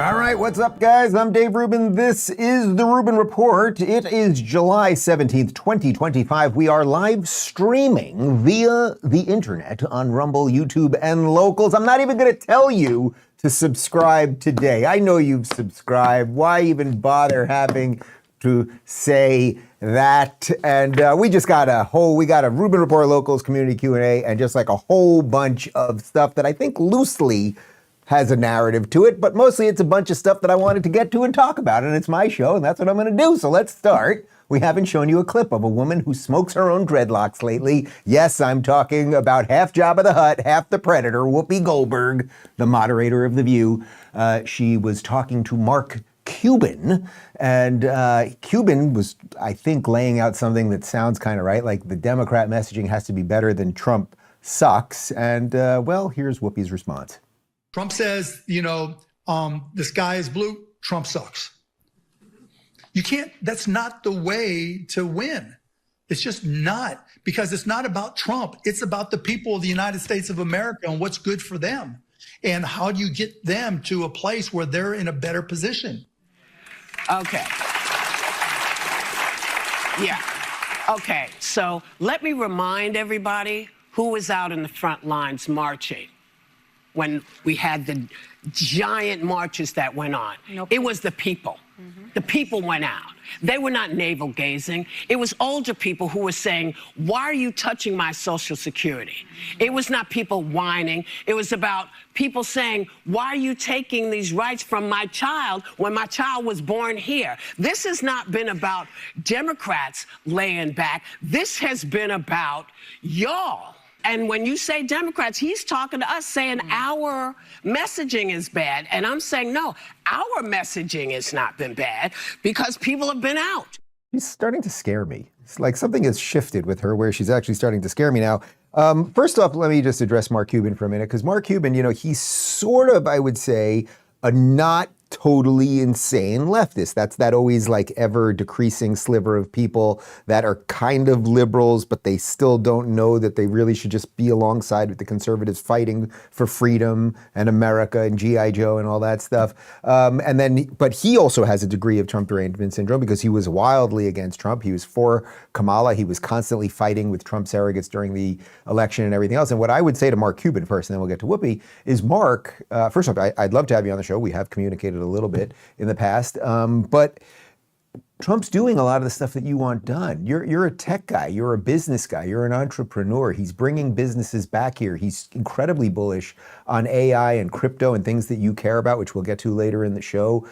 All right, what's up, guys? I'm Dave Rubin. This is the Rubin Report. It is July 17th, 2025. We are live streaming via the internet on Rumble, YouTube, and Locals. I'm not even going to tell you to subscribe today. I know you've subscribed. Why even bother having to say that? And we got a Rubin Report Locals community Q&A and just like a whole bunch of stuff that I think loosely has a narrative to it, but mostly it's a bunch of stuff that I wanted to get to and talk about, and it's my show, and that's what I'm going to do. So let's start. We haven't shown you a clip of a woman who smokes her own dreadlocks lately. Yes, I'm talking about half Jabba the Hutt, half the Predator, Whoopi Goldberg, the moderator of The View. She was talking to Mark Cuban, and Cuban was, I think, laying out something that sounds kind of right, like the Democrat messaging has to be better than Trump sucks, and well, here's Whoopi's response. Trump says, the sky is blue, Trump sucks. You can't, that's not the way to win. It's just not, because it's not about Trump. It's about the people of the United States of America and what's good for them. And how do you get them to a place where they're in a better position? Okay. Yeah. Okay, so let me remind everybody who was out in the front lines marching when we had the giant marches that went on. Nope. It was the people. Mm-hmm. The people went out. They were not navel gazing. It was older people who were saying, why are you touching my Social Security? Mm-hmm. It was not people whining. It was about people saying, why are you taking these rights from my child when my child was born here? This has not been about Democrats laying back. This has been about y'all. And when you say Democrats, he's talking to us saying our messaging is bad. And I'm saying, no, our messaging has not been bad because people have been out. She's starting to scare me. It's like something has shifted with her where she's actually starting to scare me now. First off, let me just address Mark Cuban for a minute, because Mark Cuban, he's sort of, I would say, a not totally insane leftist. That's that always like ever decreasing sliver of people that are kind of liberals, but they still don't know that they really should just be alongside with the conservatives fighting for freedom and America and G.I. Joe and all that stuff. But he also has a degree of Trump derangement syndrome because he was wildly against Trump. He was for Kamala. He was constantly fighting with Trump surrogates during the election and everything else. And what I would say to Mark Cuban first, and then we'll get to Whoopi, is Mark, first off, I'd love to have you on the show. We have communicated a little bit in the past, but Trump's doing a lot of the stuff that you want done. You're a tech guy, you're a business guy, you're an entrepreneur. He's bringing businesses back here. He's incredibly bullish on AI and crypto and things that you care about, which we'll get to later in the show.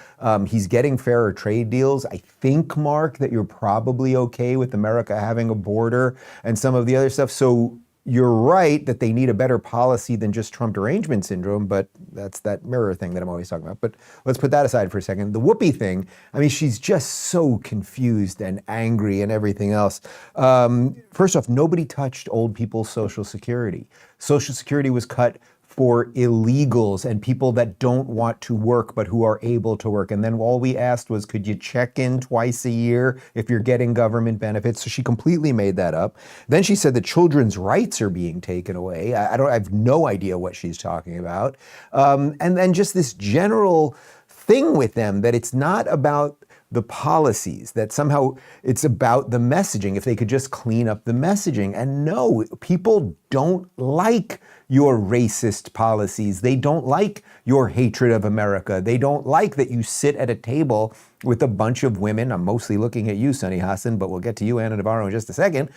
He's getting fairer trade deals. I think, Mark, that you're probably okay with America having a border and some of the other stuff. So you're right that they need a better policy than just Trump derangement syndrome, but that's that mirror thing that I'm always talking about. But let's put that aside for a second. The Whoopi thing, I mean, she's just so confused and angry and everything else. First off, nobody touched old people's Social Security. Social Security was cut for illegals and people that don't want to work but who are able to work. And then all we asked was, could you check in twice a year if you're getting government benefits? So she completely made that up. Then she said that children's rights are being taken away. I have no idea what she's talking about. And then just this general thing with them that it's not about the policies, that somehow it's about the messaging, if they could just clean up the messaging. And no, people don't like your racist policies. They don't like your hatred of America. They don't like that you sit at a table with a bunch of women, I'm mostly looking at you, Sunny Hassan, but we'll get to you, Anna Navarro, in just a second,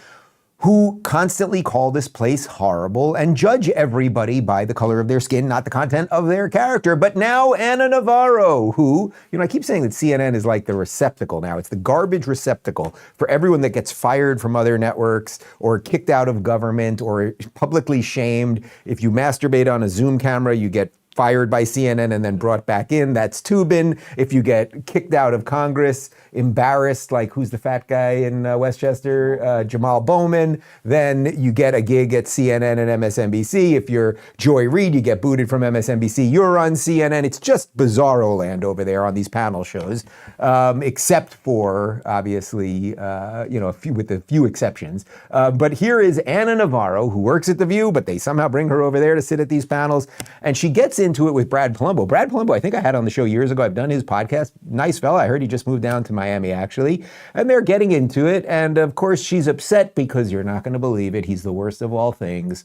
who constantly call this place horrible and judge everybody by the color of their skin, not the content of their character. But now Anna Navarro, who, I keep saying that CNN is like the receptacle now. It's the garbage receptacle for everyone that gets fired from other networks or kicked out of government or publicly shamed. If you masturbate on a Zoom camera, you get fired by CNN and then brought back in. That's Tubin. If you get kicked out of Congress, embarrassed, like who's the fat guy in Westchester, Jamal Bowman, then you get a gig at CNN and MSNBC. If you're Joy Reid, you get booted from MSNBC. You're on CNN. It's just bizarro land over there on these panel shows, except for, obviously, with a few exceptions. But here is Anna Navarro, who works at The View, but they somehow bring her over there to sit at these panels. And she gets into it with Brad Polumbo. Brad Polumbo, I think I had on the show years ago. I've done his podcast. Nice fella. I heard he just moved down to Miami, actually. And they're getting into it. And of course, she's upset because you're not going to believe it. He's the worst of all things,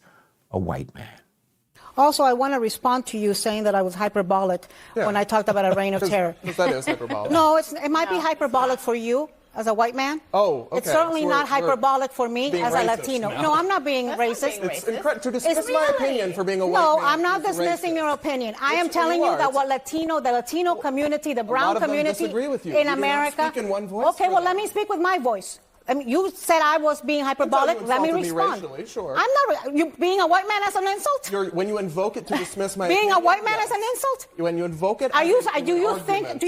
a white man. Also, I want to respond to you saying that I was hyperbolic when I talked about a reign of terror. Because that is hyperbolic. No, it might be hyperbolic for you as a white man. Oh, okay. It's certainly So not hyperbolic for me as a racist. Latino. No, I'm not being racist. It's incredible to dismiss my opinion for being a white man. No, I'm not is dismissing racist. your opinion. I am Yes, telling you you are. that what the Latino community, the brown of them community disagree with you. in You do not America. speak in one voice Okay, for well, them. let me speak with my voice. I mean, you said I was being hyperbolic. you Let me insulted me respond. racially, sure. I'm not. You being a white man as an insult? When you invoke it to dismiss my Being a opinion, white man yes. as an insult? When you invoke it, Are you? as Do you an think? argument. Do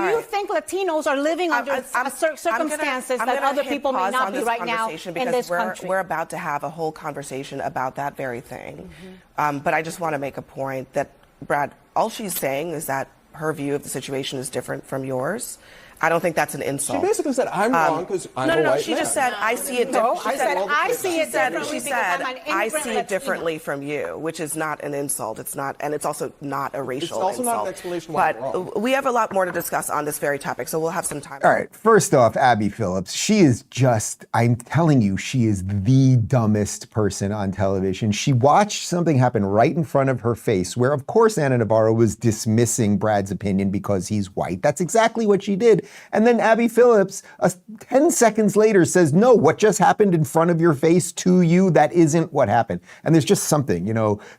you think Latinos are living under circumstances that other people may not be right now in this country? We're about to have a whole conversation about that very thing. But I just want to make a point that, Brad, all she's saying is that her view of the situation is different from yours. I don't think that's an insult. She basically said, I'm wrong because I'm a white man. She just said, I see it No, differently. I said, I see it differently She because said, I'm an I immigrant see it Latino. differently from you, which is not an insult. It's not, and it's also not a racial It's also insult. not an explanation why I'm But wrong. we have a lot more to discuss on this very topic, so we'll have some time. All right, first off, Abby Phillips, she is just, I'm telling you, she is the dumbest person on television. She watched something happen right in front of her face where, of course, Ana Navarro was dismissing Brad's opinion because he's white. That's exactly what she did. And then Abby Phillips, 10 seconds later, says, no, what just happened in front of your face to you, that isn't what happened. And there's just something,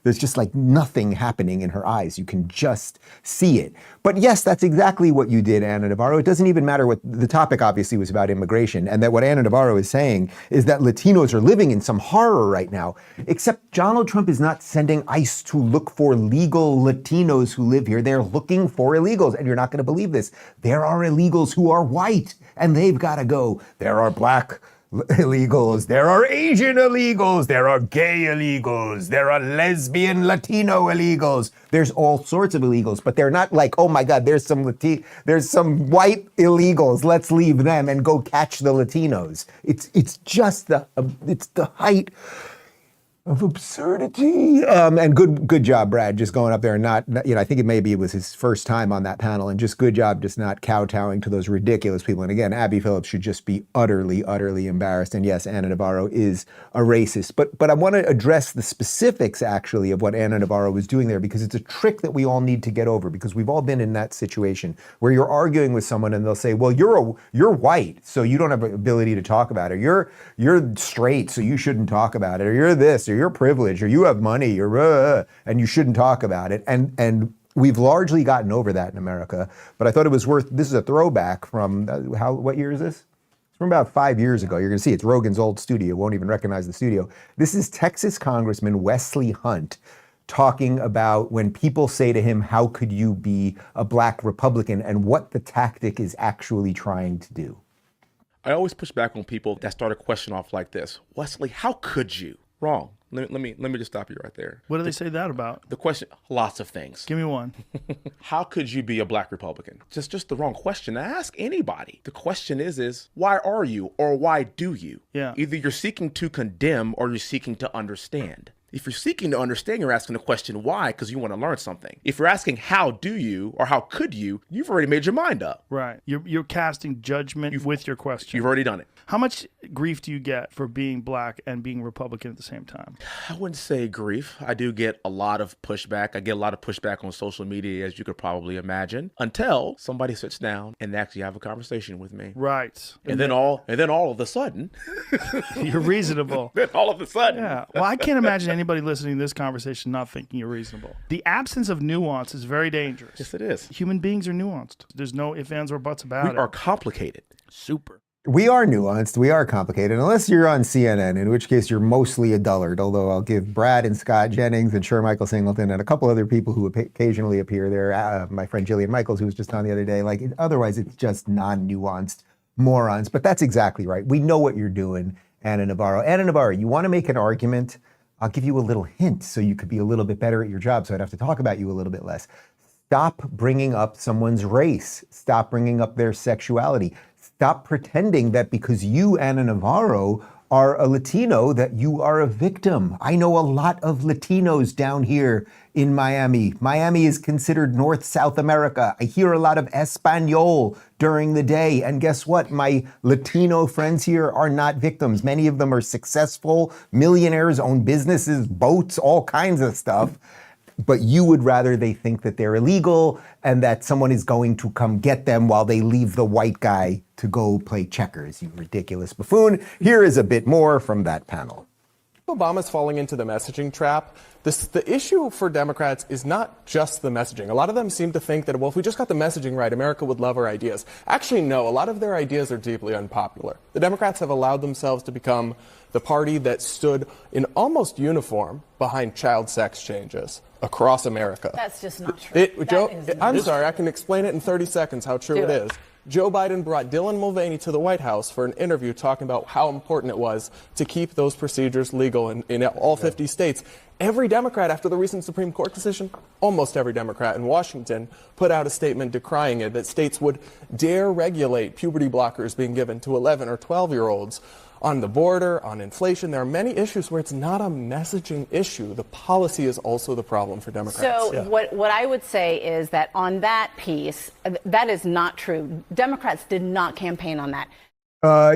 there's just like nothing happening in her eyes. You can just see it. But yes, that's exactly what you did, Ana Navarro. It doesn't even matter what the topic obviously was about immigration, and that what Ana Navarro is saying is that Latinos are living in some horror right now, except Donald Trump is not sending ICE to look for legal Latinos who live here. They're looking for illegals, and you're not going to believe this. There are illegals who are white, and they've got to go. There are black illegals, there are Asian illegals, there are gay illegals, there are lesbian Latino illegals. There's all sorts of illegals, but they're not like, oh my God, there's some white illegals. Let's leave them and go catch the Latinos. It's just the height of absurdity. And good job, Brad, just going up there and not, I think it was his first time on that panel, and just good job just not kowtowing to those ridiculous people. And again, Abby Phillips should just be utterly, utterly embarrassed. And yes, Ana Navarro is a racist. But I want to address the specifics, actually, of what Ana Navarro was doing there, because it's a trick that we all need to get over, because we've all been in that situation where you're arguing with someone and they'll say, well, you're white, so you don't have the ability to talk about it. You're straight, so you shouldn't talk about it. Or you're this, or you're privileged, or you have money, or and you shouldn't talk about it. And we've largely gotten over that in America. But I thought it was this is a throwback from, what year is this? It's from about 5 years ago. You're going to see it's Rogan's old studio. Won't even recognize the studio. This is Texas Congressman Welsey Hunt talking about when people say to him, how could you be a black Republican, and what the tactic is actually trying to do. I always push back on people that start a question off like this. Wesley, how could you? Wrong. Let me just stop you right there. What do they say that about? The question, lots of things. Give me one. How could you be a black Republican? Just the wrong question to ask anybody. The question is why are you, or why do you? Yeah. Either you're seeking to condemn or you're seeking to understand. If you're seeking to understand, you're asking the question why, because you want to learn something. If you're asking how do you or how could you, you've already made your mind up. Right. You're casting judgment with your question. You've already done it. How much grief do you get for being black and being Republican at the same time? I wouldn't say grief. I do get a lot of pushback. I get a lot of pushback on social media, as you could probably imagine, until somebody sits down and actually have a conversation with me. Right. And then all of a sudden, you're reasonable. Then all of a sudden. Yeah. Well, I can't imagine anybody listening to this conversation not thinking you're reasonable. The absence of nuance is very dangerous. Yes, it is. Human beings are nuanced. There's no ifs, ands, or buts about it. We are complicated. Super. We are nuanced, we are complicated, unless you're on CNN, in which case you're mostly a dullard, although I'll give Brad and Scott Jennings and Michael Singleton and a couple other people who occasionally appear there, my friend Jillian Michaels, who was just on the other day, otherwise it's just non-nuanced morons. But that's exactly right. We know what you're doing, Ana Navarro. Ana Navarro, you want to make an argument? I'll give you a little hint so you could be a little bit better at your job, so I'd have to talk about you a little bit less. Stop bringing up someone's race. Stop bringing up their sexuality. Stop pretending that because you, Ana Navarro, are a Latino, that you are a victim. I know a lot of Latinos down here in Miami. Miami is considered North South America. I hear a lot of Espanol during the day. And guess what? My Latino friends here are not victims. Many of them are successful millionaires, own businesses, boats, all kinds of stuff. But you would rather they think that they're illegal and that someone is going to come get them while they leave the white guy to go play checkers, you ridiculous buffoon. Here is a bit more from that panel. Obama's falling into the messaging trap. The issue for Democrats is not just the messaging. A lot of them seem to think that, well, if we just got the messaging right, America would love our ideas. Actually, no, a lot of their ideas are deeply unpopular. The Democrats have allowed themselves to become the party that stood in almost uniform behind child sex changes across America. That's just not true. I'm sorry, I can explain it in 30 seconds how true it is. Joe Biden brought Dylan Mulvaney to the White House for an interview talking about how important it was to keep those procedures legal in all 50 states. Every Democrat, after the recent Supreme Court decision, almost every Democrat in Washington put out a statement decrying it, that states would dare regulate puberty blockers being given to 11 or 12-year-olds. On the border, on inflation, there are many issues where it's not a messaging issue. The policy is also the problem for Democrats. So what I would say is that on that piece, that is not true. Democrats did not campaign on that.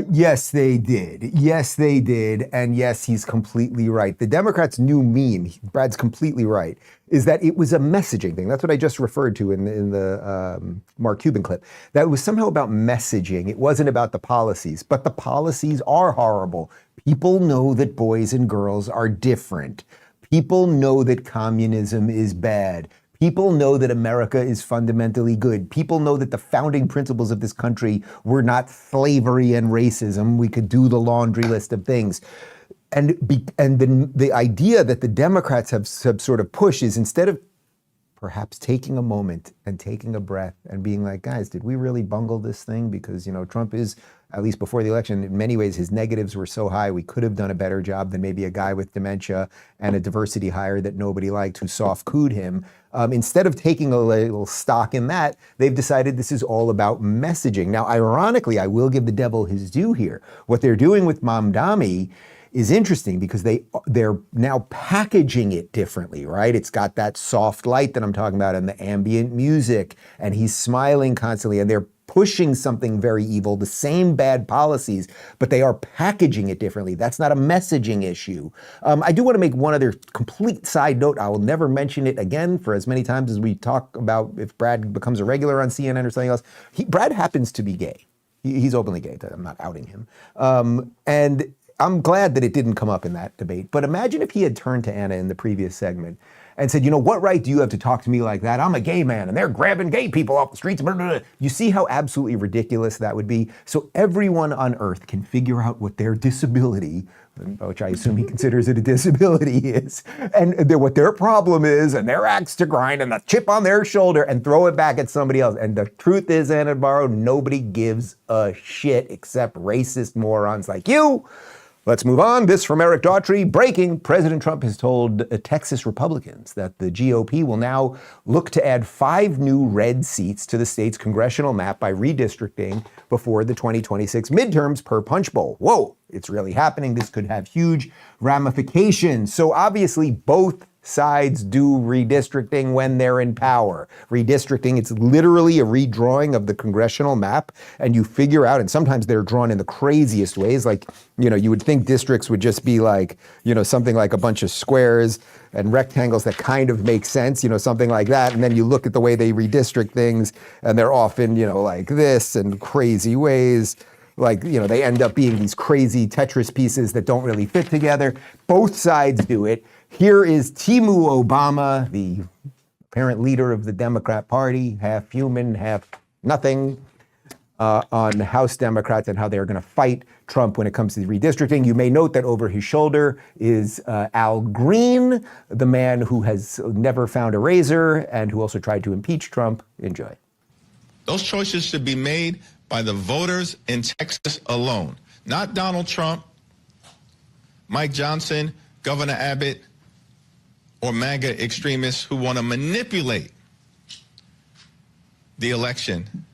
Yes, they did. Yes, they did. And yes, he's completely right. The Democrats' new meme, Brad's completely right, is that it was a messaging thing. That's what I just referred to in the Mark Cuban clip. That it was somehow about messaging. It wasn't about the policies, but the policies are horrible. People know that boys and girls are different. People know that communism is bad. People know that America is fundamentally good. People know that the founding principles of this country were not slavery and racism. We could do the laundry list of things. And the idea that the Democrats have sort of pushed is, instead of perhaps taking a moment and taking a breath and being like, guys, did we really bungle this thing? Because, Trump is, at least before the election, in many ways, his negatives were so high, we could have done a better job than maybe a guy with dementia and a diversity hire that nobody liked who soft-cooed him. Instead of taking a little stock in that, they've decided this is all about messaging. Now, ironically, I will give the devil his due here. What they're doing with Mamdani is interesting because they're now packaging it differently, right? It's got that soft light that I'm talking about and the ambient music, and he's smiling constantly, and they're pushing something very evil, the same bad policies, but they are packaging it differently. That's not a messaging issue. I do want to make one other complete side note. I will never mention it again for as many times as we talk about if Brad becomes a regular on CNN or something else. Brad happens to be gay. He's openly gay. I'm not outing him. And I'm glad that it didn't come up in that debate. But imagine if he had turned to Anna in the previous segment and said, what right do you have to talk to me like that? I'm a gay man and they're grabbing gay people off the streets. Blah, blah, blah. You see how absolutely ridiculous that would be? So everyone on earth can figure out what their disability, which I assume he considers it a disability, is, and what their problem is, and their axe to grind, and the chip on their shoulder, and throw it back at somebody else. And the truth is, Navarro, nobody gives a shit except racist morons like you. Let's move on. This from Eric Daughtry. Breaking. President Trump has told Texas Republicans that the GOP will now look to add 5 new red seats to the state's congressional map by redistricting before the 2026 midterms per punch bowl. Whoa, it's really happening. This could have huge ramifications. So obviously both sides do redistricting when they're in power. Redistricting, it's literally a redrawing of the congressional map, and you figure out, and sometimes they're drawn in the craziest ways, like, you would think districts would just be like, something like a bunch of squares and rectangles that kind of make sense, something like that, and then you look at the way they redistrict things, and they're often, like this, and crazy ways. Like, they end up being these crazy Tetris pieces that don't really fit together. Both sides do it. Here is Timu Obama, the apparent leader of the Democrat Party, half human, half nothing, on House Democrats and how they're going to fight Trump when it comes to the redistricting. You may note that over his shoulder is Al Green, the man who has never found a razor and who also tried to impeach Trump. Enjoy. Those choices should be made by the voters in Texas alone, not Donald Trump, Mike Johnson, Governor Abbott, or MAGA extremists who want to manipulate the election,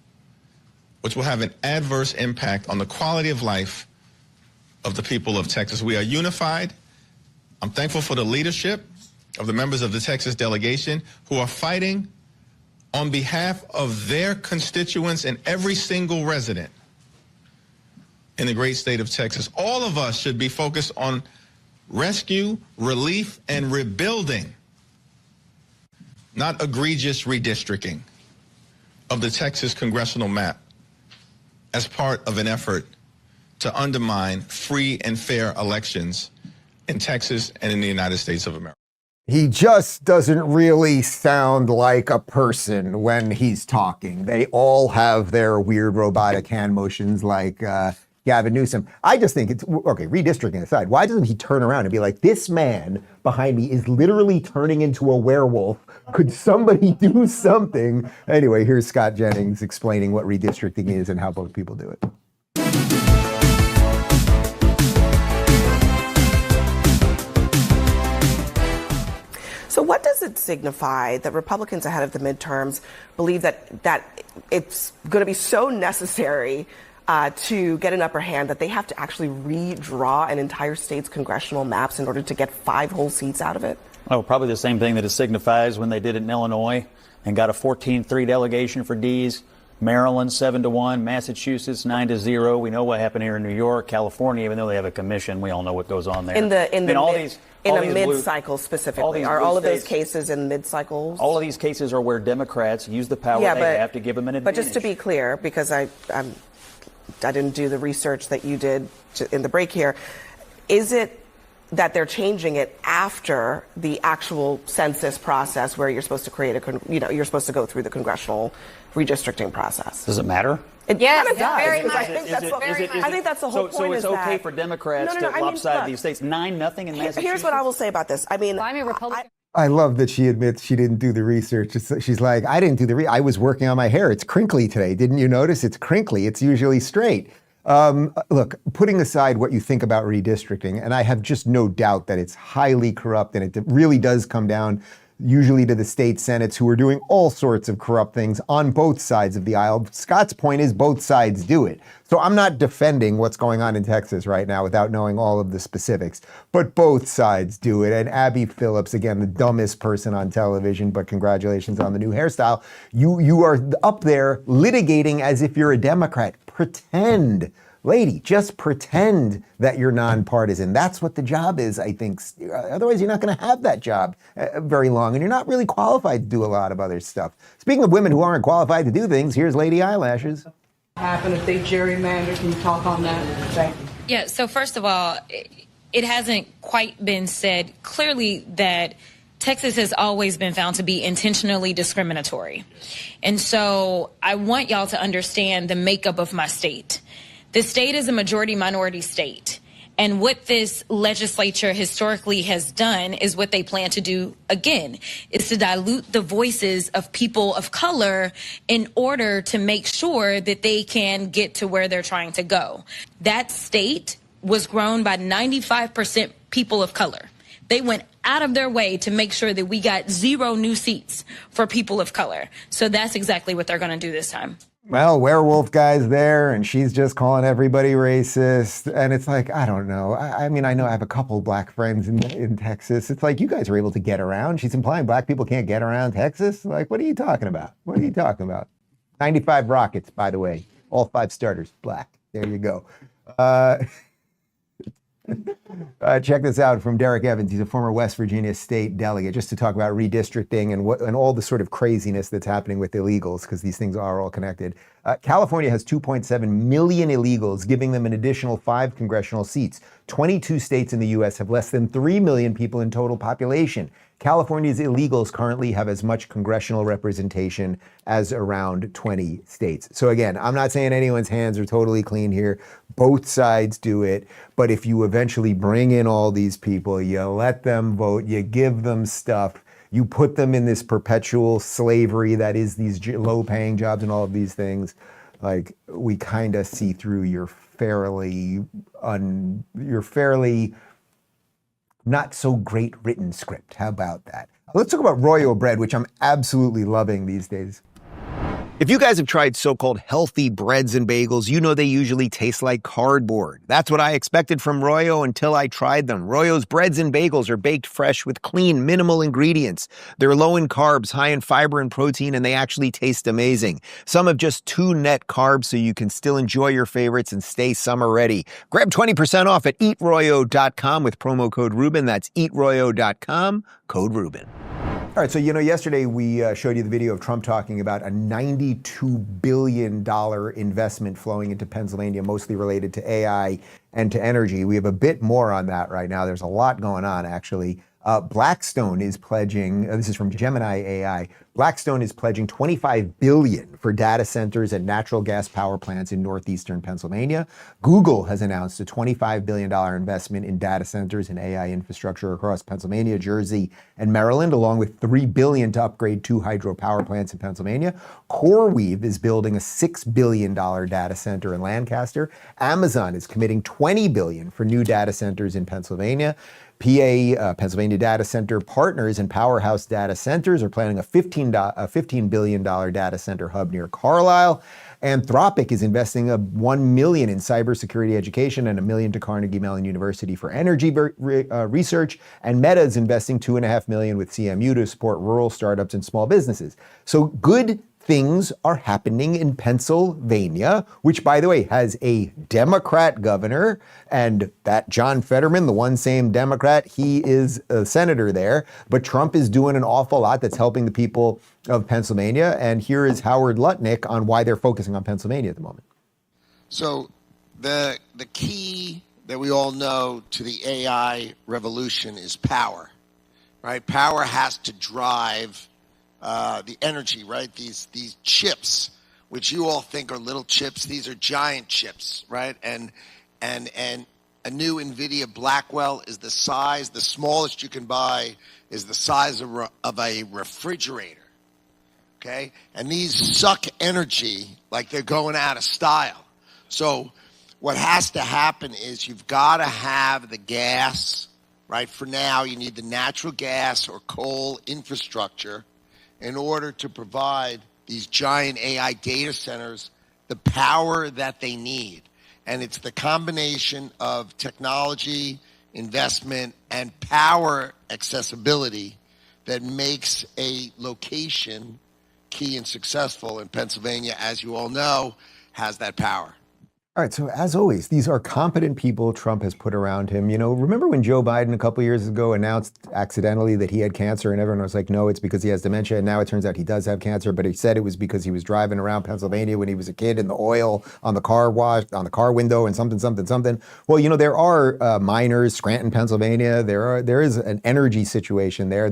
which will have an adverse impact on the quality of life of the people of Texas. We are unified. I'm thankful for the leadership of the members of the Texas delegation who are fighting on behalf of their constituents and every single resident in the great state of Texas. All of us should be focused on rescue, relief, and rebuilding, not egregious redistricting of the Texas congressional map as part of an effort to undermine free and fair elections in Texas and in the United States of America. He just doesn't really sound like a person when he's talking. They all have their weird robotic hand motions like Gavin Newsom. I just think it's, okay, redistricting aside, why doesn't he turn around and be like, this man behind me is literally turning into a werewolf. Could somebody do something? Anyway, here's Scott Jennings explaining what redistricting is and how both people do it. So what does it signify that Republicans ahead of the midterms believe that it's going to be so necessary to get an upper hand that they have to actually redraw an entire state's congressional maps in order to get 5 whole seats out of it? Oh, probably the same thing that it signifies when they did it in Illinois and got a 14-3 delegation for D's. Maryland 7-1, Massachusetts 9-0. We know what happened here in New York, California. Even though they have a commission, we all know what goes on there. In a mid-cycle specifically, are all of those cases in mid-cycles? All of these cases are where Democrats use the power they have to give them an advantage. But just to be clear, because I didn't do the research that you did in the break here, is it that they're changing it after the actual census process, where you're supposed to create you're supposed to go through the congressional redistricting process? Does it matter? It yes, kind of does. very much. I think that's the whole point. So it's okay that, for Democrats to lopside these states 9-0 in Massachusetts. Here's what I will say about this. I mean, I'm a Republican. I love that she admits she didn't do the research. She's like, I didn't do the I was working on my hair. It's crinkly today. Didn't you notice? It's crinkly. It's usually straight. Look, putting aside what you think about redistricting, and I have just no doubt that it's highly corrupt and it really does come down usually to the state senates who are doing all sorts of corrupt things on both sides of the aisle. Scott's point is both sides do it. So I'm not defending what's going on in Texas right now without knowing all of the specifics, but both sides do it. And Abby Phillips, again, the dumbest person on television, but congratulations on the new hairstyle. You are up there litigating as if you're a Democrat. Pretend. Lady, just pretend that you're nonpartisan. That's what the job is, I think. Otherwise, you're not going to have that job very long, and you're not really qualified to do a lot of other stuff. Speaking of women who aren't qualified to do things, here's Lady Eyelashes. Happen if they gerrymander? Can you talk on that? Thank you. Yeah, so first of all, it hasn't quite been said clearly that Texas has always been found to be intentionally discriminatory. And so I want y'all to understand the makeup of my state. The state is a majority minority state. And what this legislature historically has done is what they plan to do again, is to dilute the voices of people of color in order to make sure that they can get to where they're trying to go. That state was grown by 95% people of color. They went out of their way to make sure that we got 0 new seats for people of color. So that's exactly what they're going to do this time. Well, werewolf guy's there, and she's just calling everybody racist. And it's like, I don't know. I mean, I know I have a couple black friends in Texas. It's like, you guys are able to get around. She's implying black people can't get around Texas? Like, what are you talking about? What are you talking about? 95 Rockets, by the way. All 5 starters, black. There you go. Check this out from Derek Evans. He's a former West Virginia state delegate, just to talk about redistricting and all the sort of craziness that's happening with illegals, because these things are all connected. California has 2.7 million illegals, giving them an additional 5 congressional seats. 22 states in the U.S. have less than 3 million people in total population. California's illegals currently have as much congressional representation as around 20 states. So again, I'm not saying anyone's hands are totally clean here. Both sides do it. But if you eventually bring in all these people, you let them vote, you give them stuff, you put them in this perpetual slavery that is these low-paying jobs and all of these things, like, we kind of see through your fairly not so great written script. How about that? Let's talk about Royal bread, which I'm absolutely loving these days. If you guys have tried so-called healthy breads and bagels, you know they usually taste like cardboard. That's what I expected from Royo until I tried them. Royo's breads and bagels are baked fresh with clean, minimal ingredients. They're low in carbs, high in fiber and protein, and they actually taste amazing. Some have just 2 net carbs, so you can still enjoy your favorites and stay summer ready. Grab 20% off at eatroyo.com with promo code Rubin. That's eatroyo.com, code Rubin. All right, so yesterday we showed you the video of Trump talking about a $92 billion investment flowing into Pennsylvania, mostly related to AI and to energy. We have a bit more on that right now. There's a lot going on, actually. Blackstone is pledging, this is from Gemini AI, Blackstone is pledging $25 billion for data centers and natural gas power plants in northeastern Pennsylvania. Google has announced a $25 billion investment in data centers and AI infrastructure across Pennsylvania, Jersey, and Maryland, along with $3 billion to upgrade 2 hydropower plants in Pennsylvania. CoreWeave is building a $6 billion data center in Lancaster. Amazon is committing $20 billion for new data centers in Pennsylvania. Pennsylvania Data Center Partners and Powerhouse Data Centers are planning a $15 billion data center hub near Carlisle. Anthropic is investing $1 million in cybersecurity education and $1 million to Carnegie Mellon University for energy research. And Meta is investing $2.5 million with CMU to support rural startups and small businesses. So good things are happening in Pennsylvania, which, by the way, has a Democrat governor, and that John Fetterman, the one same Democrat, he is a senator there. But Trump is doing an awful lot that's helping the people of Pennsylvania. And here is Howard Lutnick on why they're focusing on Pennsylvania at the moment. So the key that we all know to the AI revolution is power, right? Power has to drive the energy, right? These chips, which you all think are little chips, these are giant chips, right? And a new Nvidia Blackwell is the size, the smallest you can buy is the size of a refrigerator, okay? And these suck energy like they're going out of style. So what has to happen is you've got to have the gas, right? For now, you need the natural gas or coal infrastructure in order to provide these giant AI data centers the power that they need. And it's the combination of technology, investment, and power accessibility that makes a location key and successful. And Pennsylvania, as you all know, has that power. All right, so as always, these are competent people Trump has put around him. Remember when Joe Biden a couple years ago announced accidentally that he had cancer and everyone was like, no, it's because he has dementia. And now it turns out he does have cancer, but he said it was because he was driving around Pennsylvania when he was a kid and the oil on the car on the car window and something. Well, there are miners, Scranton, Pennsylvania. There is an energy situation there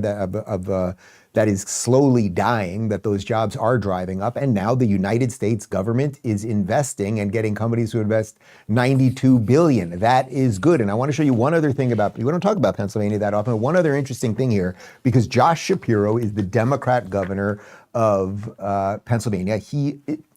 that is slowly dying, that those jobs are driving up. And now the United States government is investing and getting companies to invest $92 billion. That is good. And I want to show you one other thing we don't talk about Pennsylvania that often. One other interesting thing here, because Josh Shapiro is the Democrat governor of Pennsylvania.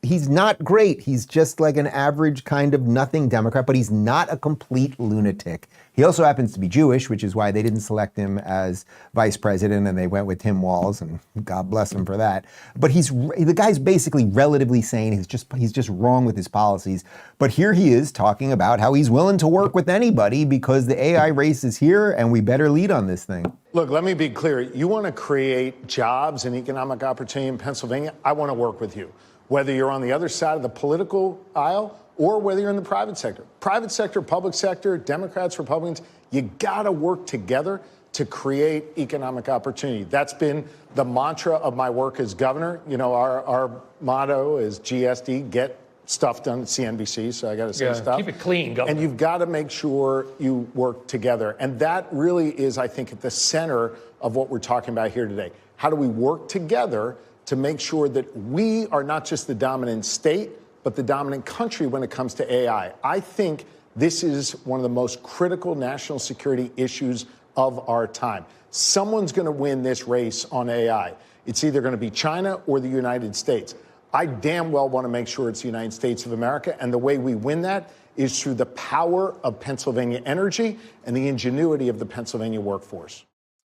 He's not great. He's just like an average kind of nothing Democrat, but he's not a complete lunatic. He also happens to be Jewish, which is why they didn't select him as vice president and they went with Tim Walz, and God bless him for that. But the guy's basically relatively sane. He's just wrong with his policies. But here he is talking about how he's willing to work with anybody because the AI race is here and we better lead on this thing. Look, let me be clear. You want to create jobs and economic opportunity in Pennsylvania? I want to work with you. Whether you're on the other side of the political aisle or whether you're in the private sector. Private sector, public sector, Democrats, Republicans, you got to work together to create economic opportunity. That's been the mantra of my work as governor. Our motto is GSD, get stuff done at CNBC, so I got to say stuff. Keep it clean, Governor. And you've got to make sure you work together. And that really is, I think, at the center of what we're talking about here today. How do we work together to make sure that we are not just the dominant state, but the dominant country when it comes to AI? I think this is one of the most critical national security issues of our time. Someone's going to win this race on AI. It's either going to be China or the United States. I damn well want to make sure it's the United States of America. And the way we win that is through the power of Pennsylvania energy and the ingenuity of the Pennsylvania workforce.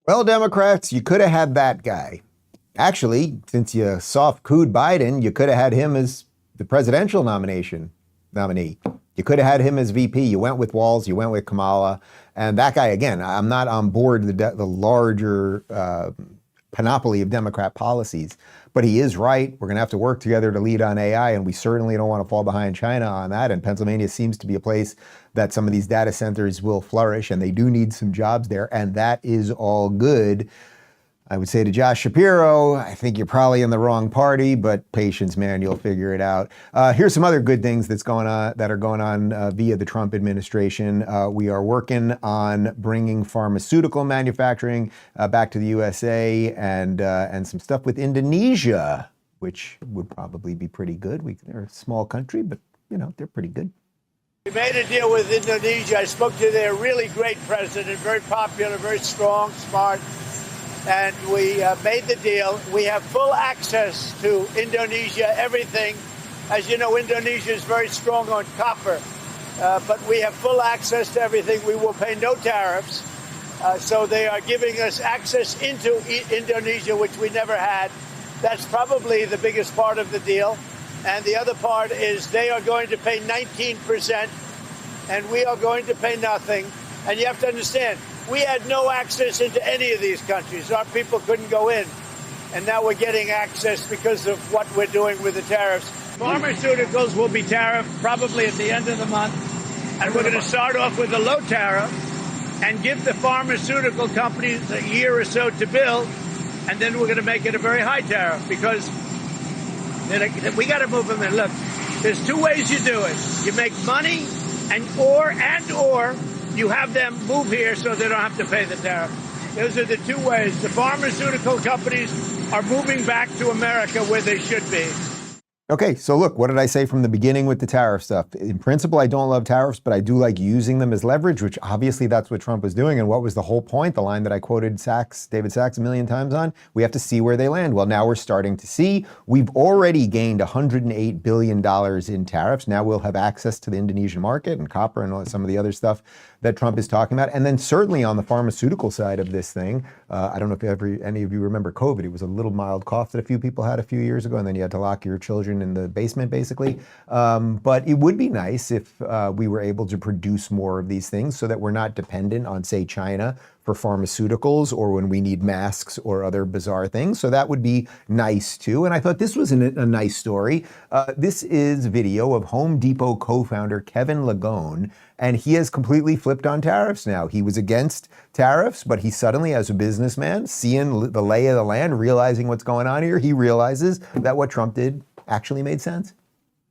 Well, Democrats, you could have had that guy. actually, since you soft-cooed Biden, you could have had him as the presidential nominee. You could have had him as VP. You went with Walz, you went with Kamala. And that guy, again, I'm not on board the larger panoply of Democrat policies, but he is right. We're going to have to work together to lead on AI, and we certainly don't want to fall behind China on that. And Pennsylvania seems to be a place that some of these data centers will flourish, and they do need some jobs there, and that is all good. I would say to Josh Shapiro, I think you're probably in the wrong party, but patience, man, you'll figure it out. Here's some other good things that are going on via the Trump administration. We are working on bringing pharmaceutical manufacturing back to the USA, and some stuff with Indonesia, which would probably be pretty good. They're a small country, but they're pretty good. We made a deal with Indonesia. I spoke to their really great president, very popular, very strong, smart. And we made the deal. We have full access to Indonesia, everything. As you know, Indonesia is very strong on copper, but we have full access to everything. We will pay no tariffs. So they are giving us access into Indonesia, which we never had. That's probably the biggest part of the deal. And the other part is they are going to pay 19%, and we are going to pay nothing. And you have to understand, we had no access into any of these countries. Our people couldn't go in. And now we're getting access because of what we're doing with the tariffs. Pharmaceuticals will be tariffed probably at the end of the month. And we're going to start off with a low tariff and give the pharmaceutical companies a year or so to build. And then we're going to make it a very high tariff because we got to move them in. Look, there's two ways you do it. You make money or you have them move here so they don't have to pay the tariff. Those are the two ways. The pharmaceutical companies are moving back to America where they should be. Okay, so look, what did I say from the beginning with the tariff stuff? In principle, I don't love tariffs, but I do like using them as leverage, which obviously that's what Trump was doing. And what was the whole point? The line that I quoted David Sachs a million times on? We have to see where they land. Well, now we're starting to see. We've already gained $108 billion in tariffs. Now we'll have access to the Indonesian market and copper and some of the other stuff that Trump is talking about. And then certainly on the pharmaceutical side of this thing, I don't know if any of you remember COVID. It was a little mild cough that a few people had a few years ago, and then you had to lock your children in the basement, basically. But it would be nice if we were able to produce more of these things so that we're not dependent on, say, China for pharmaceuticals or when we need masks or other bizarre things. So that would be nice too. And I thought this was a nice story. This is video of Home Depot co-founder Ken Langone, and he has completely flipped on tariffs now. He was against tariffs, but he suddenly, as a businessman, seeing the lay of the land, realizing what's going on here, he realizes that what Trump did actually made sense.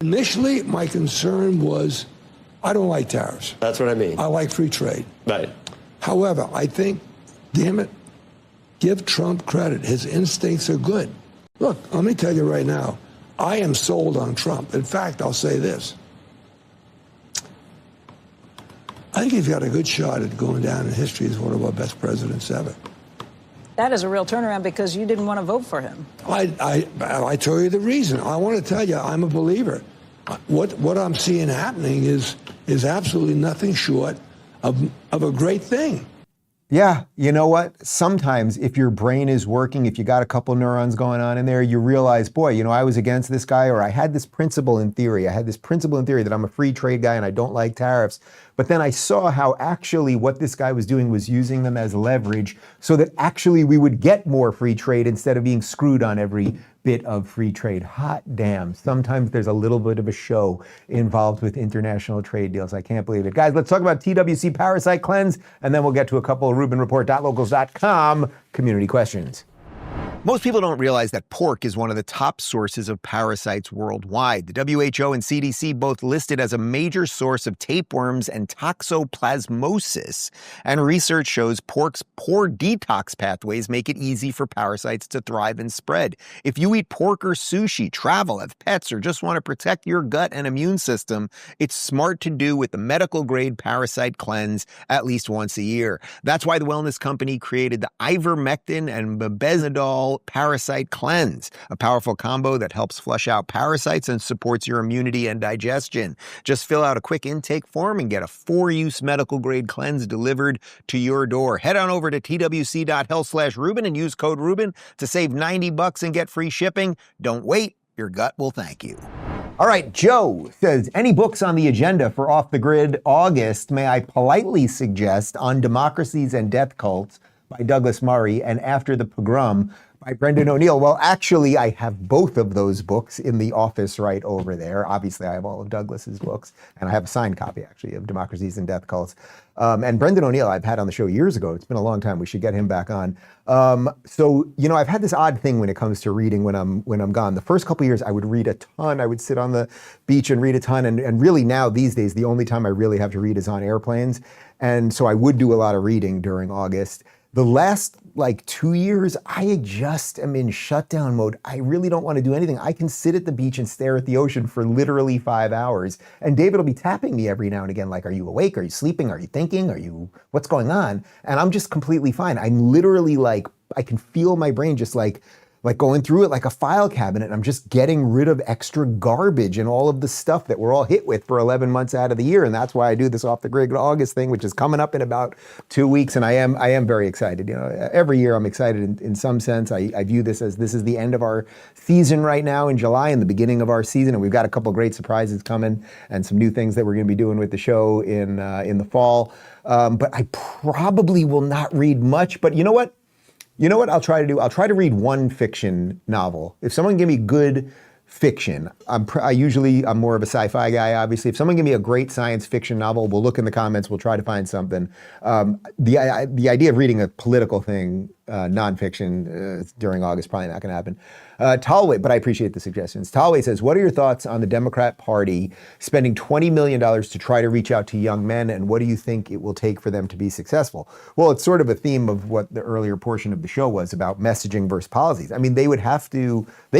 Initially, my concern was, I don't like tariffs. That's what I mean. I like free trade. Right. However, I think, damn it, give Trump credit. His instincts are good. Look, let me tell you right now, I am sold on Trump. In fact, I'll say this. I think he's got a good shot at going down in history as one of our best presidents ever. That is a real turnaround because you didn't want to vote for him. I tell you the reason. I want to tell you, I'm a believer. What I'm seeing happening is absolutely nothing short of a great thing. Yeah, you know what? Sometimes if your brain is working, if you got a couple neurons going on in there, you realize, boy, I was against this guy, or I had this principle in theory. I had this principle in theory that I'm a free trade guy and I don't like tariffs. But then I saw how actually what this guy was doing was using them as leverage so that actually we would get more free trade instead of being screwed on every bit of free trade. Hot damn. Sometimes there's a little bit of a show involved with international trade deals. I can't believe it. Guys, let's talk about TWC Parasite Cleanse, and then we'll get to a couple of RubinReport.locals.com community questions. Most people don't realize that pork is one of the top sources of parasites worldwide. The WHO and CDC both list it as a major source of tapeworms and toxoplasmosis. And research shows pork's poor detox pathways make it easy for parasites to thrive and spread. If you eat pork or sushi, travel, have pets, or just want to protect your gut and immune system, it's smart to do with the medical-grade parasite cleanse at least once a year. That's why the wellness company created the ivermectin and mebendazole All Parasite Cleanse, a powerful combo that helps flush out parasites and supports your immunity and digestion. Just fill out a quick intake form and get a 4-use medical-grade cleanse delivered to your door. Head on over to twc.health/Rubin and use code Rubin to save $90 and get free shipping. Don't wait. Your gut will thank you. All right, Joe says, any books on the agenda for Off the Grid August, may I politely suggest On Democracies and Death Cults by Douglas Murray and After the Pogrom by Brendan O'Neill. Well, actually, I have both of those books in the office right over there. Obviously, I have all of Douglas's books, and I have a signed copy, actually, of Democracies and Death Cults. And Brendan O'Neill, I've had on the show years ago. It's been a long time. We should get him back on. So, you know, I've had this odd thing when it comes to reading when I'm gone. The first couple of years, I would read a ton. I would sit on the beach and read a ton. And really now, these days, the only time I really have to read is on airplanes. And so I would do a lot of reading during August. The last, 2 years, I just am in shutdown mode. I really don't want to do anything. I can sit at the beach and stare at the ocean for literally 5 hours. And David will be tapping me every now and again, like, are you awake? Are you sleeping? Are you thinking? What's going on? And I'm just completely fine. I'm literally I can feel my brain just like going through it like a file cabinet. And I'm just getting rid of extra garbage and all of the stuff that we're all hit with for 11 months out of the year. And that's why I do this Off the Grid August thing, which is coming up in about 2 weeks. And I am very excited. You know, every year I'm excited in some sense. I view this as this is the end of our season right now in July and the beginning of our season. And we've got a couple of great surprises coming and some new things that we're going to be doing with the show in the fall. But I probably will not read much. But you know what? I'll try to do? I'll try to read one fiction novel. If someone give me good fiction, I'm more of a sci-fi guy, obviously. If someone give me a great science fiction novel, we'll look in the comments, we'll try to find something. The idea of reading a political thing, nonfiction, during August, probably not going to happen. Talway, but I appreciate the suggestions. Talway says, what are your thoughts on the Democrat Party spending $20 million to try to reach out to young men, and what do you think it will take for them to be successful? Well, it's sort of a theme of what the earlier portion of the show was about messaging versus policies. I mean, they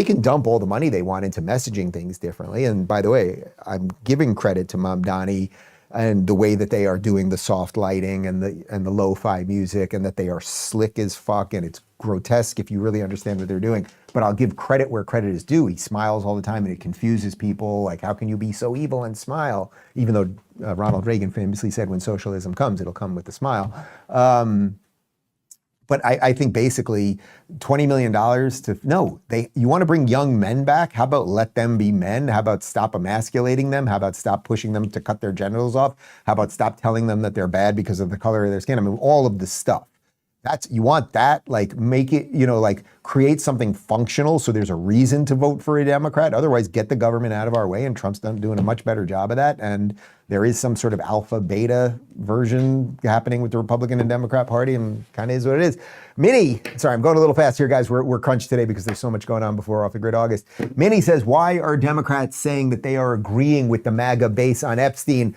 can dump all the money they want into messaging things differently. And by the way, I'm giving credit to Mom Donnie and the way that they are doing the soft lighting and the lo-fi music, and that they are slick as fuck, and it's grotesque if you really understand what they're doing. But I'll give credit where credit is due. He smiles all the time and it confuses people. Like, how can you be so evil and smile? Even though Ronald Reagan famously said, when socialism comes, it'll come with a smile. But I think basically $20 million you want to bring young men back? How about let them be men? How about stop emasculating them? How about stop pushing them to cut their genitals off? How about stop telling them that they're bad because of the color of their skin? I mean, all of this stuff. You want that, make it, create something functional so there's a reason to vote for a Democrat. Otherwise, get the government out of our way, and Trump's doing a much better job of that. And there is some sort of alpha beta version happening with the Republican and Democrat Party, and kind of is what it is. Minnie, sorry, I'm going a little fast here, guys. We're crunched today because there's so much going on before Off the Grid August. Minnie says, why are Democrats saying that they are agreeing with the MAGA base on Epstein?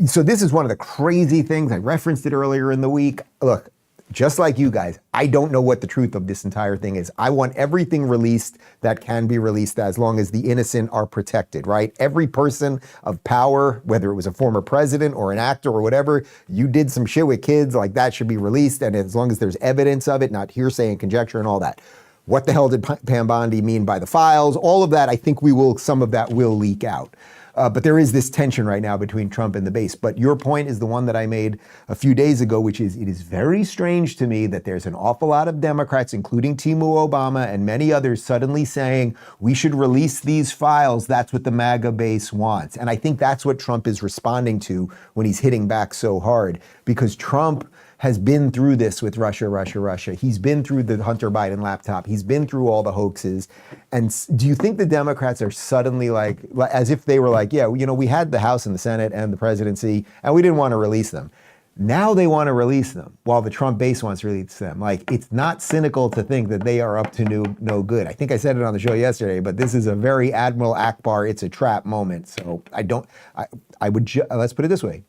So this is one of the crazy things. I referenced it earlier in the week. Look, just like you guys, I don't know what the truth of this entire thing is. I want everything released that can be released as long as the innocent are protected, right? Every person of power, whether it was a former president or an actor or whatever, you did some shit with kids, like that should be released. And as long as there's evidence of it, not hearsay and conjecture and all that. What the hell did Pam Bondi mean by the files? All of that, I think some of that will leak out. But there is this tension right now between Trump and the base. But your point is the one that I made a few days ago, which is it is very strange to me that there's an awful lot of Democrats, including Timu Obama and many others, suddenly saying we should release these files. That's what the MAGA base wants. And I think that's what Trump is responding to when he's hitting back so hard, because Trump has been through this with Russia. He's been through the Hunter Biden laptop. He's been through all the hoaxes. And do you think the Democrats are suddenly as if they were we had the House and the Senate and the presidency, and we didn't want to release them. Now they want to release them while the Trump base wants to release them. It's not cynical to think that they are up to no good. I think I said it on the show yesterday, but this is a very Admiral Akbar, it's a trap moment. So let's put it this way.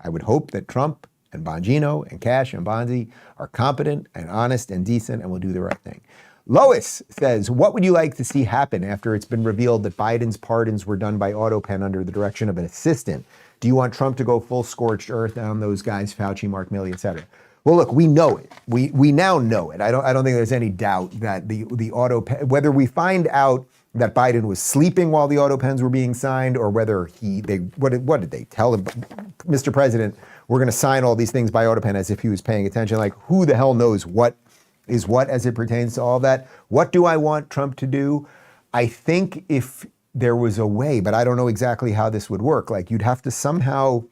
I would hope that Trump and Bongino and Cash and Bonzi are competent and honest and decent and will do the right thing. Lois says, what would you like to see happen after it's been revealed that Biden's pardons were done by AutoPen under the direction of an assistant? Do you want Trump to go full scorched earth on those guys, Fauci, Mark Milley, et cetera? Well, look, we know it. We now know it. I don't think there's any doubt that the auto pen, whether we find out that Biden was sleeping while the auto pens were being signed, or whether what did they tell him, Mr. President, we're going to sign all these things by auto pen, as if he was paying attention. Like, who the hell knows what is what as it pertains to all that? What do I want Trump to do? I think if there was a way, but I don't know exactly how this would work. Like, you would have to somehow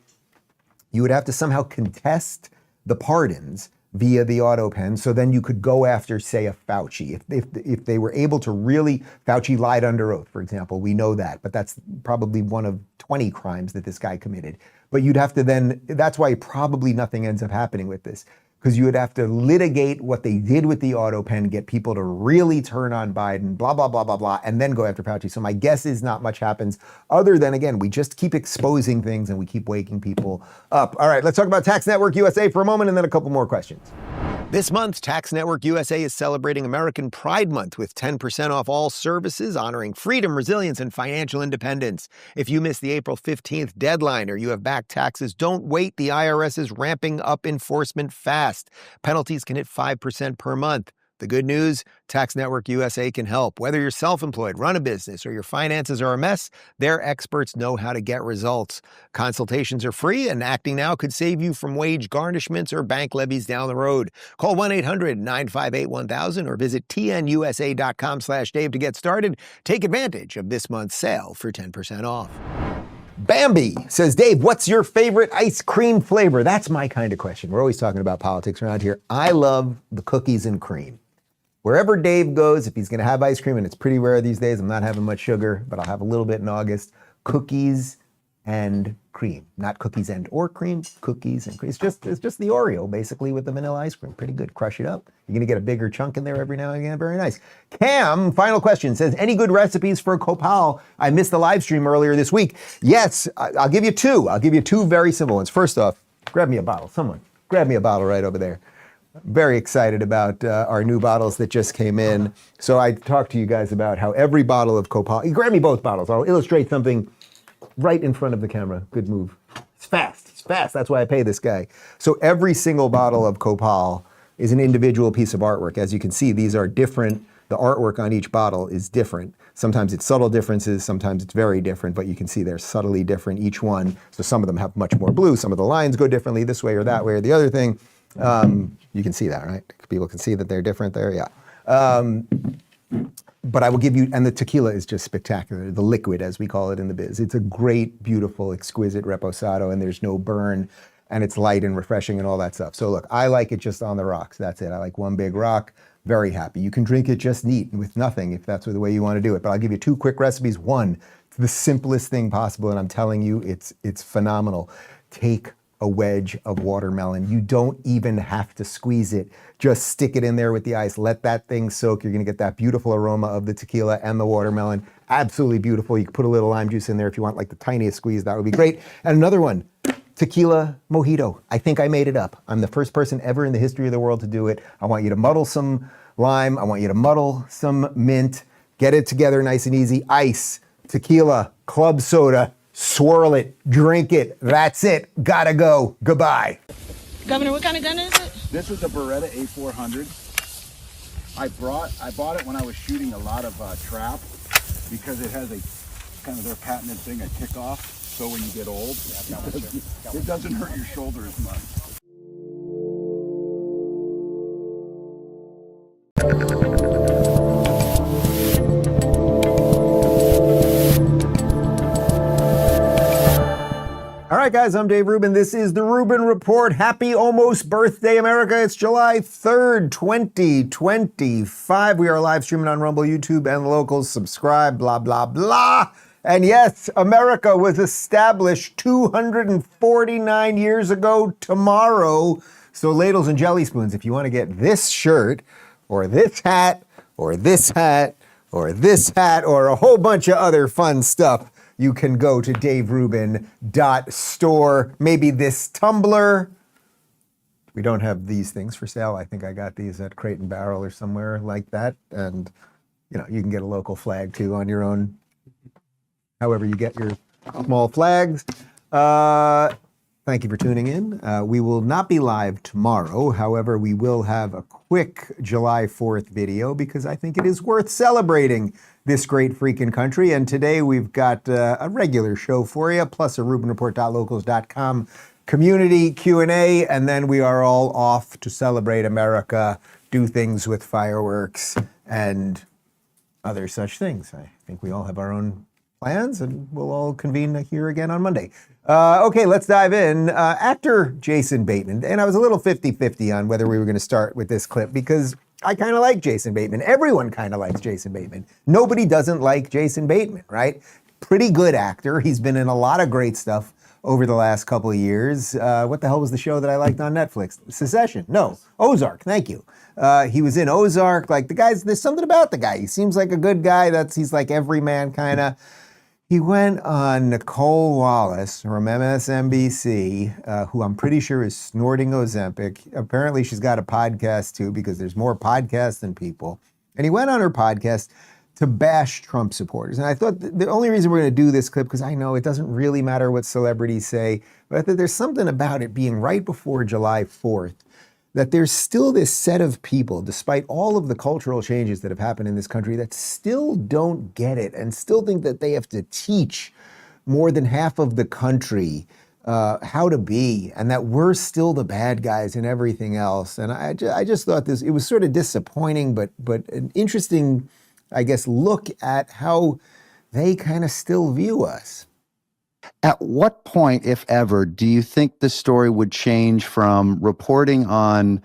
contest the pardons via the auto pen, so then you could go after, say, a Fauci. If they were able to really, Fauci lied under oath, for example, we know that, but that's probably one of 20 crimes that this guy committed. But you'd have to then, that's why probably nothing ends up happening with this, because you would have to litigate what they did with the auto pen, get people to really turn on Biden, blah, blah, blah, blah, blah, and then go after Fauci. So my guess is not much happens other than, again, we just keep exposing things and we keep waking people up. All right, let's talk about Tax Network USA for a moment and then a couple more questions. This month, Tax Network USA is celebrating American Pride Month with 10% off all services honoring freedom, resilience, and financial independence. If you missed the April 15th deadline or you have back taxes, don't wait. The IRS is ramping up enforcement fast. Penalties can hit 5% per month. The good news, Tax Network USA can help. Whether you're self-employed, run a business, or your finances are a mess, their experts know how to get results. Consultations are free, and acting now could save you from wage garnishments or bank levies down the road. Call 1-800-958-1000 or visit tnusa.com/Dave to get started. Take advantage of this month's sale for 10% off. Bambi says, Dave, what's your favorite ice cream flavor? That's my kind of question. We're always talking about politics around here. I love the cookies and cream. Wherever Dave goes, if he's going to have ice cream, and it's pretty rare these days, I'm not having much sugar, but I'll have a little bit in August, cookies and cream. Not cookies and or cream, cookies and cream. It's just the Oreo, basically, with the vanilla ice cream. Pretty good. Crush it up. You're going to get a bigger chunk in there every now and again. Very nice. Cam, final question, says, any good recipes for copal? I missed the live stream earlier this week. Yes, I'll give you two. I'll give you two very simple ones. First off, grab me a bottle. Someone, grab me a bottle right over there. Very excited about our new bottles that just came in. So I talked to you guys about how every bottle of copal, you grab me both bottles. I'll illustrate something right in front of the camera. Good move. It's fast. That's why I pay this guy. So every single bottle of copal is an individual piece of artwork. As you can see, these are different. The artwork on each bottle is different. Sometimes it's subtle differences, sometimes it's very different, but you can see they're subtly different, each one. So some of them have much more blue. Some of the lines go differently this way or that way or the other thing. You can see that, right? People can see that they're different there, yeah. But I will give you, and the tequila is just spectacular, the liquid as we call it in the biz. It's a great, beautiful, exquisite reposado, and there's no burn, and it's light and refreshing and all that stuff. So look, I like it just on the rocks, that's it. I like one big rock, very happy. You can drink it just neat with nothing if that's the way you want to do it. But I'll give you two quick recipes. One, it's the simplest thing possible, and I'm telling you, it's phenomenal. Take a wedge of watermelon. You don't even have to squeeze it. Just stick it in there with the ice. Let that thing soak. You're gonna get that beautiful aroma of the tequila and the watermelon. Absolutely beautiful. You can put a little lime juice in there if you want like the tiniest squeeze. That would be great. And another one, tequila mojito. I think I made it up. I'm the first person ever in the history of the world to do it. I want you to muddle some lime. I want you to muddle some mint. Get it together nice and easy. Ice, tequila, club soda, swirl it, drink it. That's it. Gotta go. Goodbye. Governor, what kind of gun is it? This is the Beretta A400. I bought it when I was shooting a lot of trap because it has a kind of their patented thing, a kickoff. So when you get old, it doesn't hurt your shoulder as much. All right, guys, I'm Dave Rubin. This is the Rubin Report. Happy almost birthday, America. It's July 3rd, 2025. We are live streaming on Rumble, YouTube, and Locals. Subscribe, blah, blah, blah. And yes, America was established 249 years ago tomorrow. So ladles and jelly spoons, if you want to get this shirt or this hat or this hat or this hat or a whole bunch of other fun stuff, you can go to daverubin.store. Maybe this tumbler. We don't have these things for sale. I think I got these at Crate and Barrel or somewhere like that. And, you can get a local flag too on your own, however you get your small flags. Thank you for tuning in. We will not be live tomorrow. However, we will have a quick July 4th video because I think it is worth celebrating this great freaking country. And today we've got a regular show for you, plus a rubinreport.locals.com community Q&A, and then we are all off to celebrate America, do things with fireworks, and other such things. I think we all have our own plans, and we'll all convene here again on Monday. Okay, let's dive in. Actor Jason Bateman, and I was a little 50-50 on whether we were going to start with this clip because I kind of like Jason Bateman. Everyone kind of likes Jason Bateman. Nobody doesn't like Jason Bateman, right? Pretty good actor. He's been in a lot of great stuff over the last couple of years. What the hell was the show that I liked on Netflix? Secession? No, Ozark. Thank you. He was in Ozark. Like the guy's, there's something about the guy. He seems like a good guy. He's like everyman kind of. He went on Nicole Wallace from MSNBC, who I'm pretty sure is snorting Ozempic. Apparently she's got a podcast too because there's more podcasts than people. And he went on her podcast to bash Trump supporters. And I thought the only reason we're going to do this clip, because I know it doesn't really matter what celebrities say, but I thought there's something about it being right before July 4th, that there's still this set of people, despite all of the cultural changes that have happened in this country, that still don't get it and still think that they have to teach more than half of the country how to be, and that we're still the bad guys and everything else. And I just thought it was sort of disappointing, but an interesting, I guess, look at how they kind of still view us. At what point, if ever, do you think the story would change from reporting on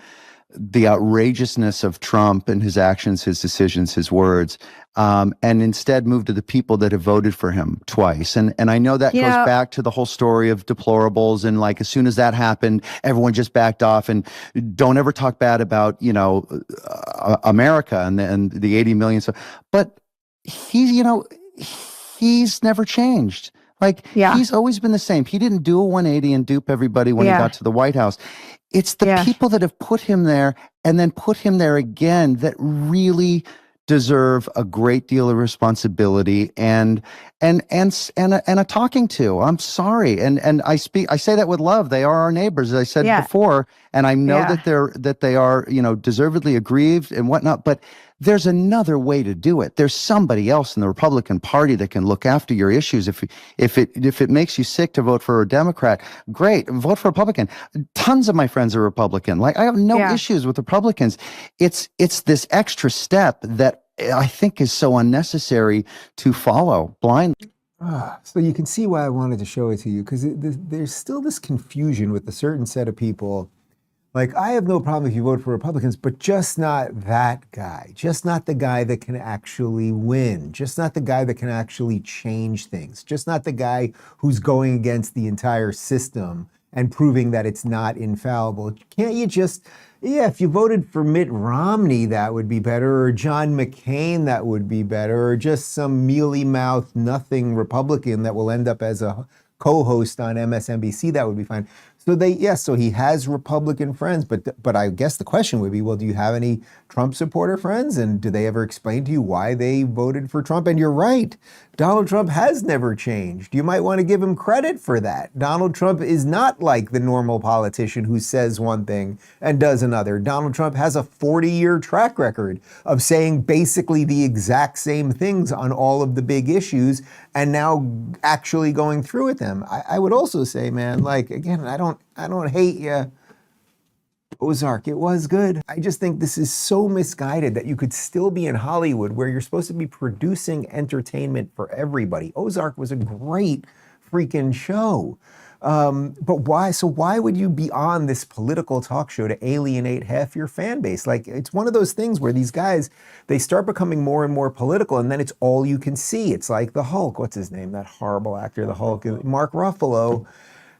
the outrageousness of Trump and his actions, his decisions, his words, and instead move to the people that have voted for him twice? And I know that goes back to the whole story of deplorables, and like as soon as that happened, everyone just backed off and don't ever talk bad about, America and the 80 million. But he's never changed. He's always been the same. He didn't do a 180 and dupe everybody when he got to the White House. It's the people that have put him there and then put him there again that really deserve a great deal of responsibility and a talking to. I'm sorry. And I say that with love. They are our neighbors, as I said before, and I know that they are, deservedly aggrieved and whatnot, but there's another way to do it. There's somebody else in the Republican Party that can look after your issues. If it makes you sick to vote for a Democrat, great, vote for a Republican. Tons of my friends are Republican. Like, I have no issues with Republicans. It's this extra step that I think is so unnecessary to follow blindly. So you can see why I wanted to show it to you, because there's still this confusion with a certain set of people. Like, I have no problem if you vote for Republicans, but just not that guy. Just not the guy that can actually win. Just not the guy that can actually change things. Just not the guy who's going against the entire system and proving that it's not infallible. Can't you just, if you voted for Mitt Romney, that would be better, or John McCain, that would be better, or just some mealy-mouthed nothing Republican that will end up as a co-host on MSNBC, that would be fine. So so he has Republican friends, but I guess the question would be, well, do you have any Trump supporter friends? And do they ever explain to you why they voted for Trump? And you're right, Donald Trump has never changed. You might want to give him credit for that. Donald Trump is not like the normal politician who says one thing and does another. Donald Trump has a 40-year track record of saying basically the exact same things on all of the big issues and now actually going through with them. I would also say, man, like, again, I don't hate you, Ozark. It was good. I just think this is so misguided that you could still be in Hollywood where you're supposed to be producing entertainment for everybody. Ozark was a great freaking show. But why? So why would you be on this political talk show to alienate half your fan base? Like, it's one of those things where these guys, they start becoming more and more political, and then it's all you can see. It's like the Hulk. What's his name? That horrible actor, the Hulk, Mark Ruffalo.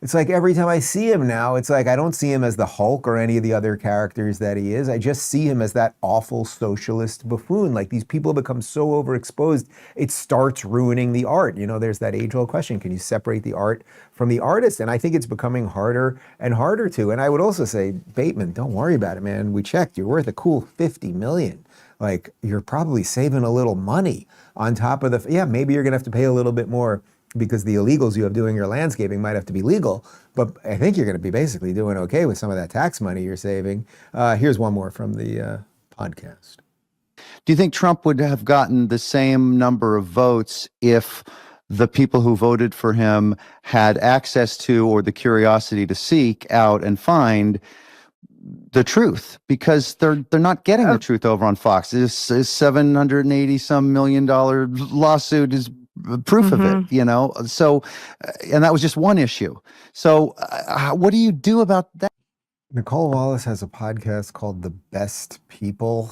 It's like every time I see him now, it's like I don't see him as the Hulk or any of the other characters that he is. I just see him as that awful socialist buffoon. Like, these people become so overexposed, it starts ruining the art. There's that age-old question, can you separate the art from the artist? And I think it's becoming harder and harder to. And I would also say, Bateman, don't worry about it, man. We checked. You're worth a cool $50 million. Like, you're probably saving a little money on top of maybe you're going to have to pay a little bit more because the illegals you have doing your landscaping might have to be legal, but I think you're going to be basically doing okay with some of that tax money you're saving. Here's one more from the podcast. Do you think Trump would have gotten the same number of votes if the people who voted for him had access to or the curiosity to seek out and find the truth? Because they're not getting the truth over on Fox. This $780 some million lawsuit is proof of it, you know? So, and that was just one issue. So what do you do about that? Nicole Wallace has a podcast called The Best People.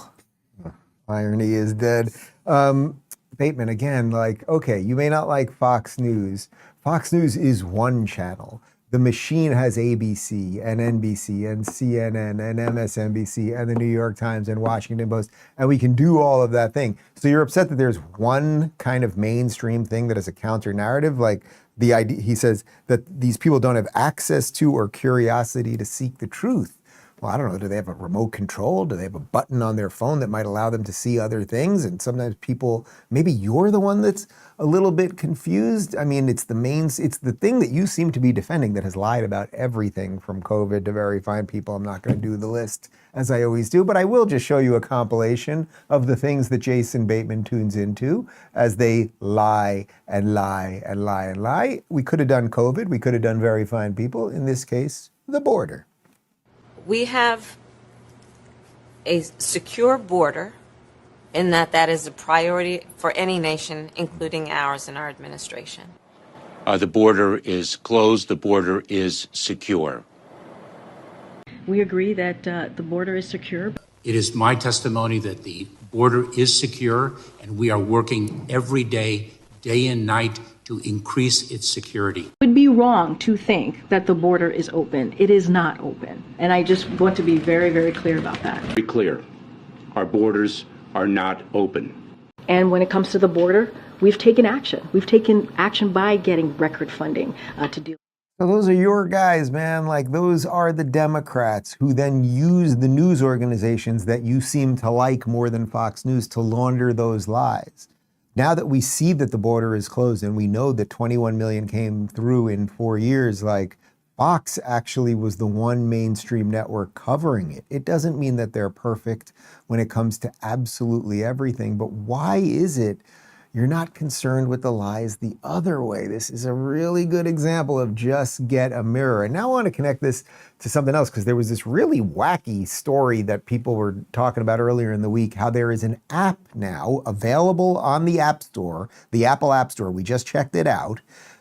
Irony is dead. Bateman, again, like, okay, you may not like Fox News. Fox News is one channel. The machine has ABC and NBC and CNN and MSNBC and the New York Times and Washington Post, and we can do all of that thing. So you're upset that there's one kind of mainstream thing that is a counter narrative, like the idea, he says that these people don't have access to or curiosity to seek the truth. Well, I don't know, do they have a remote control? Do they have a button on their phone that might allow them to see other things? And sometimes people, maybe you're the one that's a little bit confused. I mean, it's the thing that you seem to be defending that has lied about everything from COVID to very fine people. I'm not going to do the list as I always do, but I will just show you a compilation of the things that Jason Bateman tunes into as they lie and lie and lie and lie. We could have done COVID. We could have done very fine people. In this case, the border. We have a secure border in that is a priority for any nation, including ours and our administration. The border is closed. The border is secure. We agree that the border is secure. It is my testimony that the border is secure, and we are working every day, day and night, to increase its security. It would be wrong to think that the border is open. It is not open. And I just want to be very, very clear about that. Very clear. Our borders are not open. And when it comes to the border, we've taken action. We've taken action by getting record funding to deal. So those are your guys, man. Like, those are the Democrats who then use the news organizations that you seem to like more than Fox News to launder those lies. Now that we see that the border is closed and we know that 21 million came through in 4 years, like, Fox actually was the one mainstream network covering it. It doesn't mean that they're perfect when it comes to absolutely everything, but why is it you're not concerned with the lies the other way? This is a really good example of just get a mirror. And now I want to connect this to something else, because there was this really wacky story that people were talking about earlier in the week, how there is an app now available on the App Store, the Apple App Store. We just checked it out.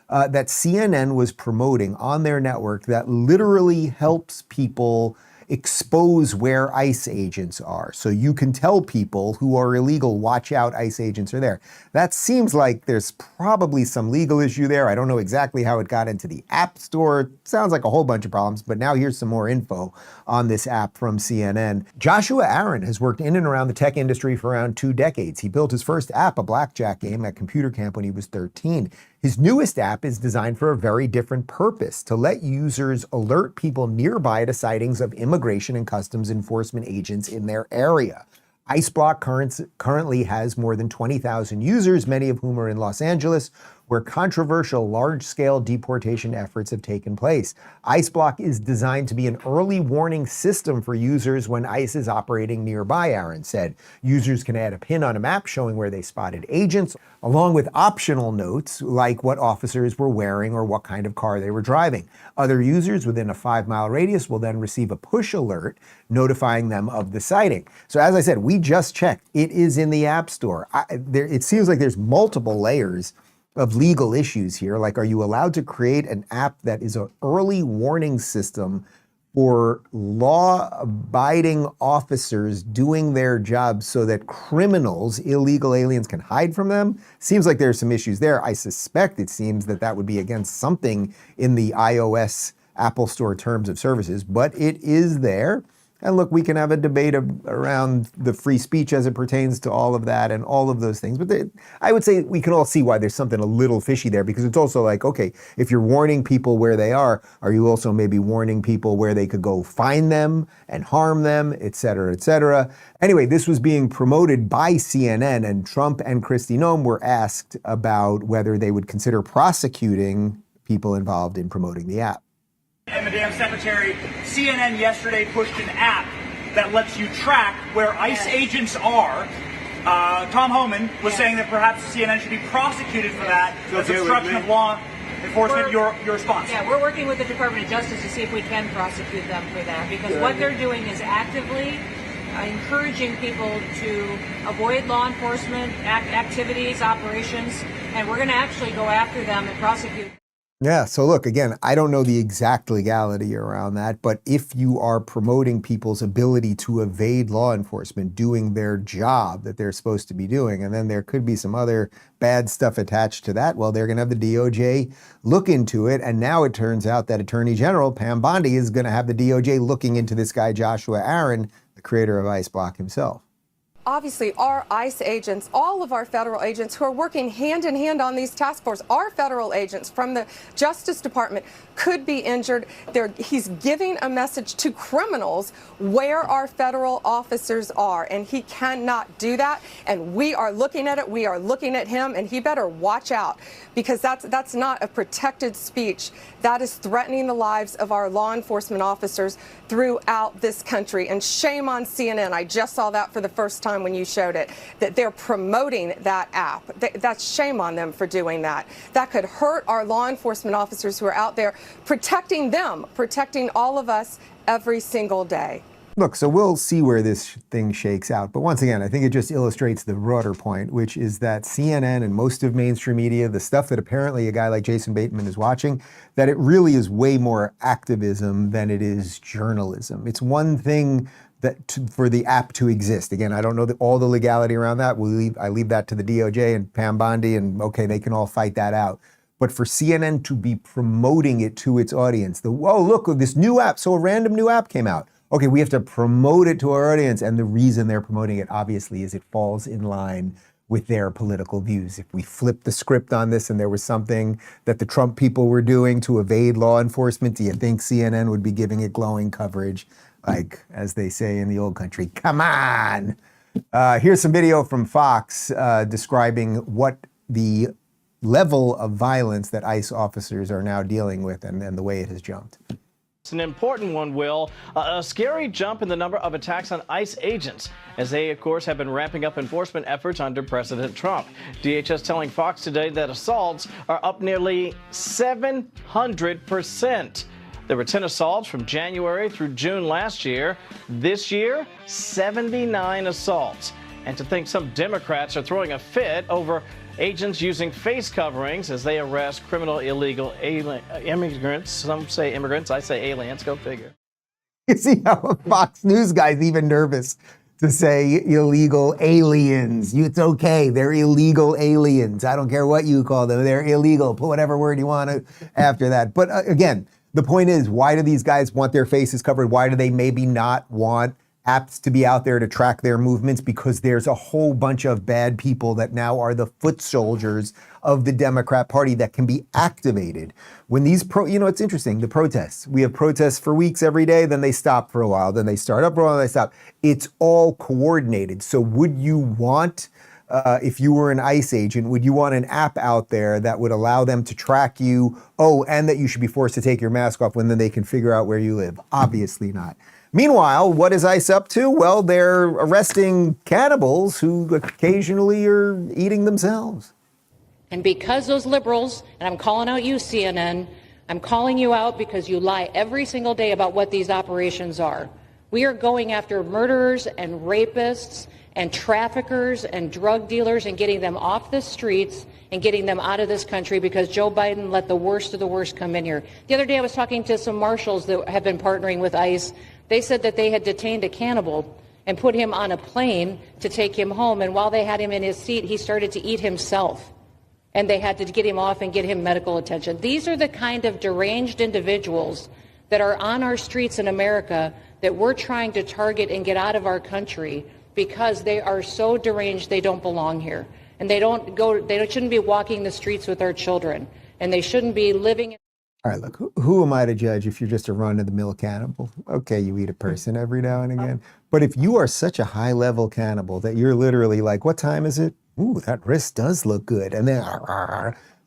That CNN was promoting on their network that literally helps people expose where ICE agents are. So you can tell people who are illegal, watch out, ICE agents are there. That seems like there's probably some legal issue there. I don't know exactly how it got into the App Store. It sounds like a whole bunch of problems, but now here's some more info on this app from CNN. Joshua Aaron has worked in and around the tech industry for around 2 decades. He built his first app, a blackjack game, at Computer Camp when he was 13. His newest app is designed for a very different purpose, to let users alert people nearby to sightings of immigration and customs enforcement agents in their area. IceBlock currently has more than 20,000 users, many of whom are in Los Angeles, where controversial large-scale deportation efforts have taken place. IceBlock is designed to be an early warning system for users when ICE is operating nearby, Aaron said. Users can add a pin on a map showing where they spotted agents, along with optional notes like what officers were wearing or what kind of car they were driving. Other users within a 5-mile radius will then receive a push alert notifying them of the sighting. So as I said, we just checked. It is in the App Store. It seems like there's multiple layers of legal issues here. Like, are you allowed to create an app that is an early warning system for law-abiding officers doing their jobs so that criminals, illegal aliens, can hide from them? Seems like there's some issues there. I suspect it seems that that would be against something in the iOS Apple Store terms of services, but it is there. And look, we can have a debate around the free speech as it pertains to all of that and all of those things. But I would say we can all see why there's something a little fishy there, because it's also like, okay, if you're warning people where they are you also maybe warning people where they could go find them and harm them, et cetera, et cetera? Anyway, this was being promoted by CNN, and Trump and Kristi Noem were asked about whether they would consider prosecuting people involved in promoting the app. And Madam Secretary, CNN yesterday pushed an app that lets you track where ICE agents are. Tom Homan was saying that perhaps CNN should be prosecuted for that. That's obstruction of law enforcement. Your response? Yeah, we're working with the Department of Justice to see if we can prosecute them for that, because what they're doing is actively encouraging people to avoid law enforcement activities, operations, and we're going to actually go after them and prosecute. Yeah, so look, again, I don't know the exact legality around that, but if you are promoting people's ability to evade law enforcement doing their job that they're supposed to be doing, and then there could be some other bad stuff attached to that, well, they're going to have the DOJ look into it. And now it turns out that Attorney General Pam Bondi is going to have the DOJ looking into this guy, Joshua Aaron, the creator of ICE Block himself. Obviously, our ICE agents, all of our federal agents who are working hand in hand on these task forces, our federal agents from the Justice Department could be injured. He's giving a message to criminals where our federal officers are, and he cannot do that. And we are looking at it. We are looking at him, and he better watch out, because that's not a protected speech. That is threatening the lives of our law enforcement officers throughout this country. And shame on CNN. I just saw that for the first time when you showed it, that they're promoting that app. That's shame on them for doing that. That could hurt our law enforcement officers who are out there protecting them, protecting all of us every single day. Look, so we'll see where this thing shakes out. But once again, I think it just illustrates the broader point, which is that CNN and most of mainstream media, the stuff that apparently a guy like Jason Bateman is watching, that it really is way more activism than it is journalism. It's one thing for the app to exist. Again, I don't know all the legality around that. I leave that to the DOJ and Pam Bondi, and okay, they can all fight that out. But for CNN to be promoting it to its audience, look, this new app, so a random new app came out. Okay, we have to promote it to our audience, and the reason they're promoting it, obviously, is it falls in line with their political views. If we flipped the script on this and there was something that the Trump people were doing to evade law enforcement, do you think CNN would be giving it glowing coverage? Like, as they say in the old country, come on. Here's some video from Fox describing what the level of violence that ICE officers are now dealing with and the way it has jumped. It's an important one, Will. A scary jump in the number of attacks on ICE agents, as they, of course, have been ramping up enforcement efforts under President Trump. DHS telling Fox today that assaults are up nearly 700%. There were 10 assaults from January through June last year. This year, 79 assaults. And to think some Democrats are throwing a fit over agents using face coverings as they arrest criminal illegal immigrants. Some say immigrants, I say aliens. Go figure. You see how a Fox News guy's even nervous to say illegal aliens. It's okay. They're illegal aliens. I don't care what you call them. They're illegal. Put whatever word you want to after that. But again, the point is, why do these guys want their faces covered? Why do they maybe not want apps to be out there to track their movements? Because there's a whole bunch of bad people that now are the foot soldiers of the Democrat Party that can be activated. When these it's interesting, the protests. We have protests for weeks every day, then they stop for a while, then they start up for a while, then they stop. It's all coordinated. So would you want, if you were an ICE agent, would you want an app out there that would allow them to track you? Oh, and that you should be forced to take your mask off when then they can figure out where you live? Obviously not. Meanwhile, what is ICE up to? Well, they're arresting cannibals who occasionally are eating themselves. And because those liberals, and I'm calling out you, CNN, I'm calling you out because you lie every single day about what these operations are. We are going after murderers and rapists and traffickers and drug dealers and getting them off the streets and getting them out of this country because Joe Biden let the worst of the worst come in here. The other day I was talking to some marshals that have been partnering with ICE. They said that they had detained a cannibal and put him on a plane to take him home. And while they had him in his seat, he started to eat himself. And they had to get him off and get him medical attention. These are the kind of deranged individuals that are on our streets in America that we're trying to target and get out of our country because they are so deranged they don't belong here. And they shouldn't be walking the streets with our children. And they shouldn't be living. All right, look, who am I to judge if you're just a run-of-the-mill cannibal? Okay, you eat a person every now and again. But if you are such a high-level cannibal that you're literally like, what time is it? Ooh, that wrist does look good. And then,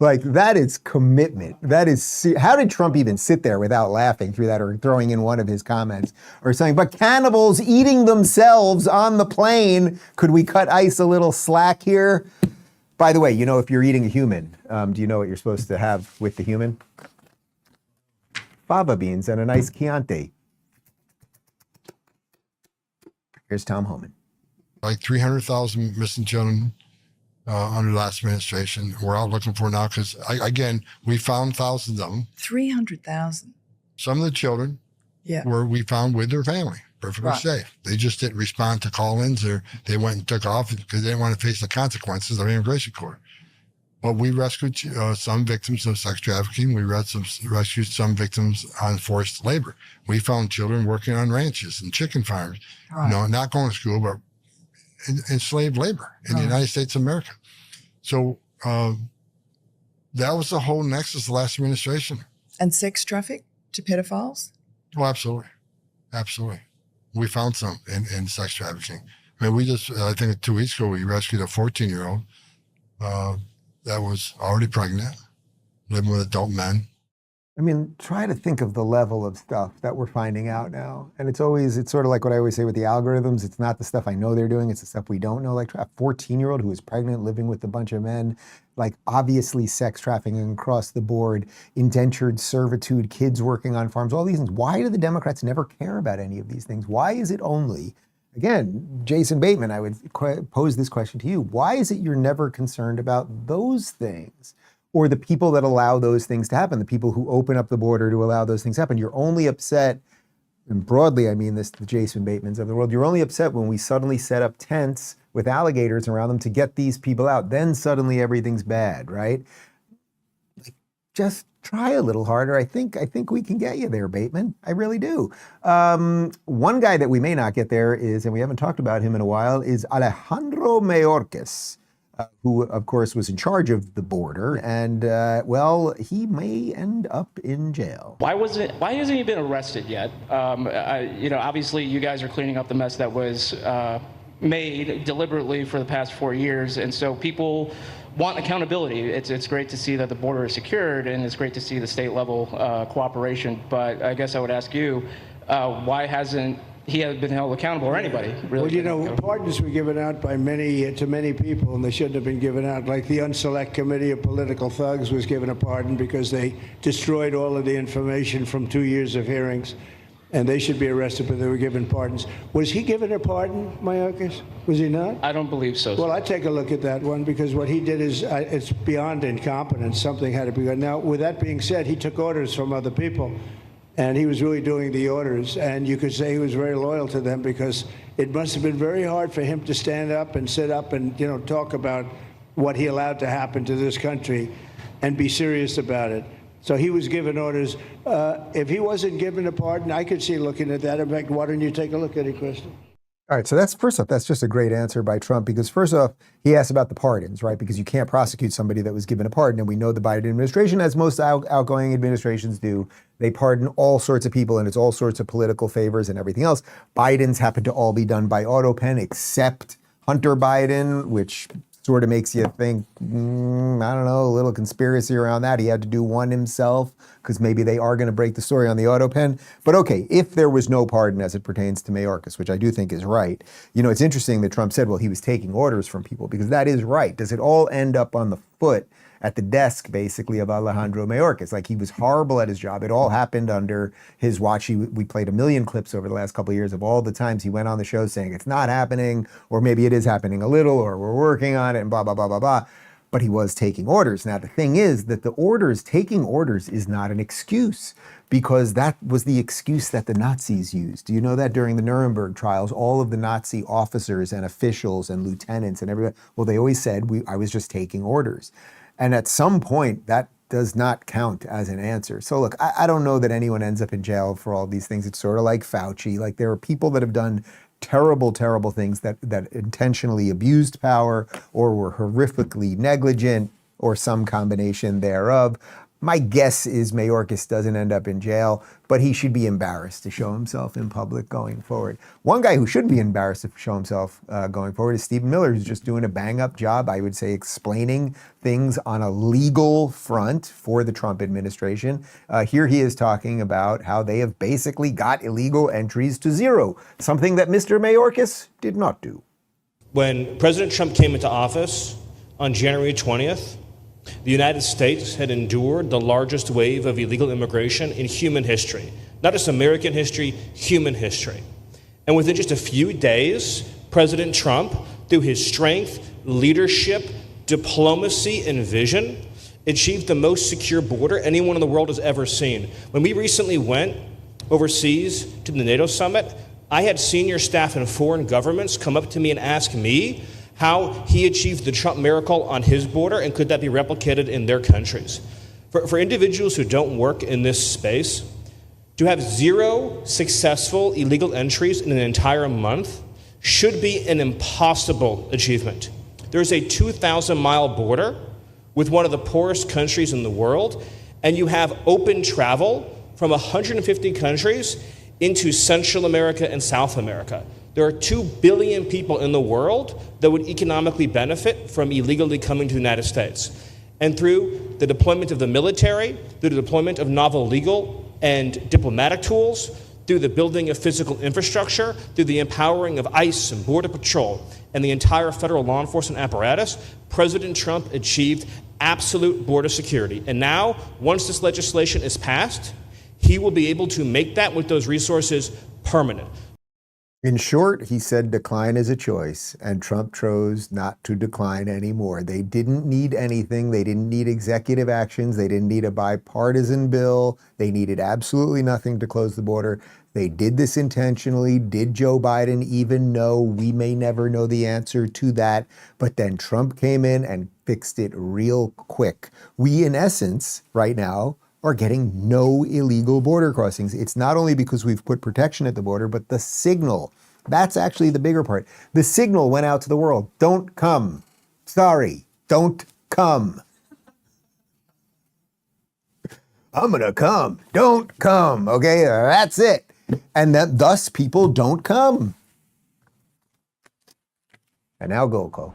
like, that is commitment. That is, how did Trump even sit there without laughing through that or throwing in one of his comments or saying, but cannibals eating themselves on the plane, could we cut ICE a little slack here? By the way, you know, if you're eating a human, do you know what you're supposed to have with the human? Fava beans and a nice Chianti. Here's Tom Homan. Like 300,000 missing children under the last administration. We're out looking for now because, again, we found thousands of them. 300,000. Some of the children were we found with their family, perfectly safe. They just didn't respond to call-ins or they went and took off because they didn't want to face the consequences of immigration court. But we rescued some victims of sex trafficking. We rescued some victims on forced labor. We found children working on ranches and chicken farms, you know, not going to school, but in slave labor in the United States of America. So that was the whole nexus of the last administration. And sex traffic to pedophiles? Oh, absolutely. Absolutely. We found some in sex trafficking. I mean, we just, I think 2 weeks ago, we rescued a 14-year-old that was already pregnant, living with adult men. I mean, try to think of the level of stuff that we're finding out now. And it's sort of like what I always say with the algorithms. It's not the stuff I know they're doing. It's the stuff we don't know. Like a 14-year-old who is pregnant, living with a bunch of men, like obviously sex trafficking across the board, indentured servitude, kids working on farms, all these things. Why do the Democrats never care about any of these things? Why is it only, again, Jason Bateman, I would pose this question to you. Why is it you're never concerned about those things? Or the people that allow those things to happen, the people who open up the border to allow those things to happen. You're only upset, and broadly I mean this, the Jason Batemans of the world, you're only upset when we suddenly set up tents with alligators around them to get these people out. Then suddenly everything's bad, right? Like, just try a little harder. I think we can get you there, Bateman. I really do. One guy that we may not get there is, and we haven't talked about him in a while, is Alejandro Mayorkas. Who, of course, was in charge of the border, and well, he may end up in jail. Why hasn't he been arrested yet? You know, obviously, you guys are cleaning up the mess that was made deliberately for the past 4 years, and so people want accountability. It's great to see that the border is secured, and it's great to see the state level cooperation. But I guess I would ask you, why hasn't he had been held accountable, or anybody really? Well, you know, pardons were given out by to many people, and they shouldn't have been given out. Like the Unselect Committee of Political Thugs was given a pardon because they destroyed all of the information from 2 years of hearings, and they should be arrested, but they were given pardons. Was he given a pardon, Mayorkas? Was he not? I don't believe so. Well, I take a look at that one because what he did is it's beyond incompetence. Something had to be done. Now, with that being said, he took orders from other people. And he was really doing the orders, and you could say he was very loyal to them because it must have been very hard for him to stand up and sit up and, you know, talk about what he allowed to happen to this country and be serious about it. So he was given orders. If he wasn't given a pardon, I could see looking at that. In fact, why don't you take a look at it, Kristen? All right, so that's first off, that's just a great answer by Trump because first off, he asked about the pardons, right? Because you can't prosecute somebody that was given a pardon. And we know the Biden administration, as most outgoing administrations do, they pardon all sorts of people and it's all sorts of political favors and everything else. Biden's happen to all be done by auto pen except Hunter Biden, which sort of makes you think, I don't know, a little conspiracy around that. He had to do one himself because maybe they are going to break the story on the auto pen. But okay, if there was no pardon as it pertains to Mayorkas, which I do think is right, you know, it's interesting that Trump said, well, he was taking orders from people because that is right. Does it all end up on the foot at the desk, basically, of Alejandro Mayorkas? Like, he was horrible at his job. It all happened under his watch. We played a million clips over the last couple of years of all the times he went on the show saying it's not happening, or maybe it is happening a little, or we're working on it, and blah, blah, blah, blah, blah. But he was taking orders. Now, the thing is that taking orders is not an excuse, because that was the excuse that the Nazis used. Do you know that during the Nuremberg trials, all of the Nazi officers and officials and lieutenants and everybody, well, they always said, I was just taking orders. And at some point, that does not count as an answer. So look, I don't know that anyone ends up in jail for all these things. It's sort of like Fauci. Like there are people that have done terrible, terrible things that intentionally abused power or were horrifically negligent or some combination thereof. My guess is Mayorkas doesn't end up in jail, but he should be embarrassed to show himself in public going forward. One guy who shouldn't be embarrassed to show himself going forward is Stephen Miller, who's just doing a bang-up job, I would say, explaining things on a legal front for the Trump administration. Here he is talking about how they have basically got illegal entries to zero, something that Mr. Mayorkas did not do. When President Trump came into office on January 20th, the United States had endured the largest wave of illegal immigration in human history. Not just American history, human history. And within just a few days, President Trump, through his strength, leadership, diplomacy, and vision, achieved the most secure border anyone in the world has ever seen. When we recently went overseas to the NATO summit, I had senior staff in foreign governments come up to me and ask me how he achieved the Trump miracle on his border, and could that be replicated in their countries. For individuals who don't work in this space, to have 0 successful illegal entries in an entire month should be an impossible achievement. There's a 2,000-mile border with one of the poorest countries in the world, and you have open travel from 150 countries into Central America and South America. There are 2 billion people in the world that would economically benefit from illegally coming to the United States. And through the deployment of the military, through the deployment of novel legal and diplomatic tools, through the building of physical infrastructure, through the empowering of ICE and Border Patrol and the entire federal law enforcement apparatus, President Trump achieved absolute border security. And now, once this legislation is passed, he will be able to make that with those resources permanent. In short, he said decline is a choice, and Trump chose not to decline anymore. They didn't need anything. They didn't need executive actions. They didn't need a bipartisan bill. They needed absolutely nothing to close the border. They did this intentionally. Did Joe Biden even know? We may never know the answer to that. But then Trump came in and fixed it real quick. We, in essence, right now, are getting no illegal border crossings. It's not only because we've put protection at the border, but the signal. That's actually the bigger part. The signal went out to the world. Don't come. Sorry, don't come. I'm gonna come. Don't come. Okay, that's it. And that thus people don't come. And now Golco.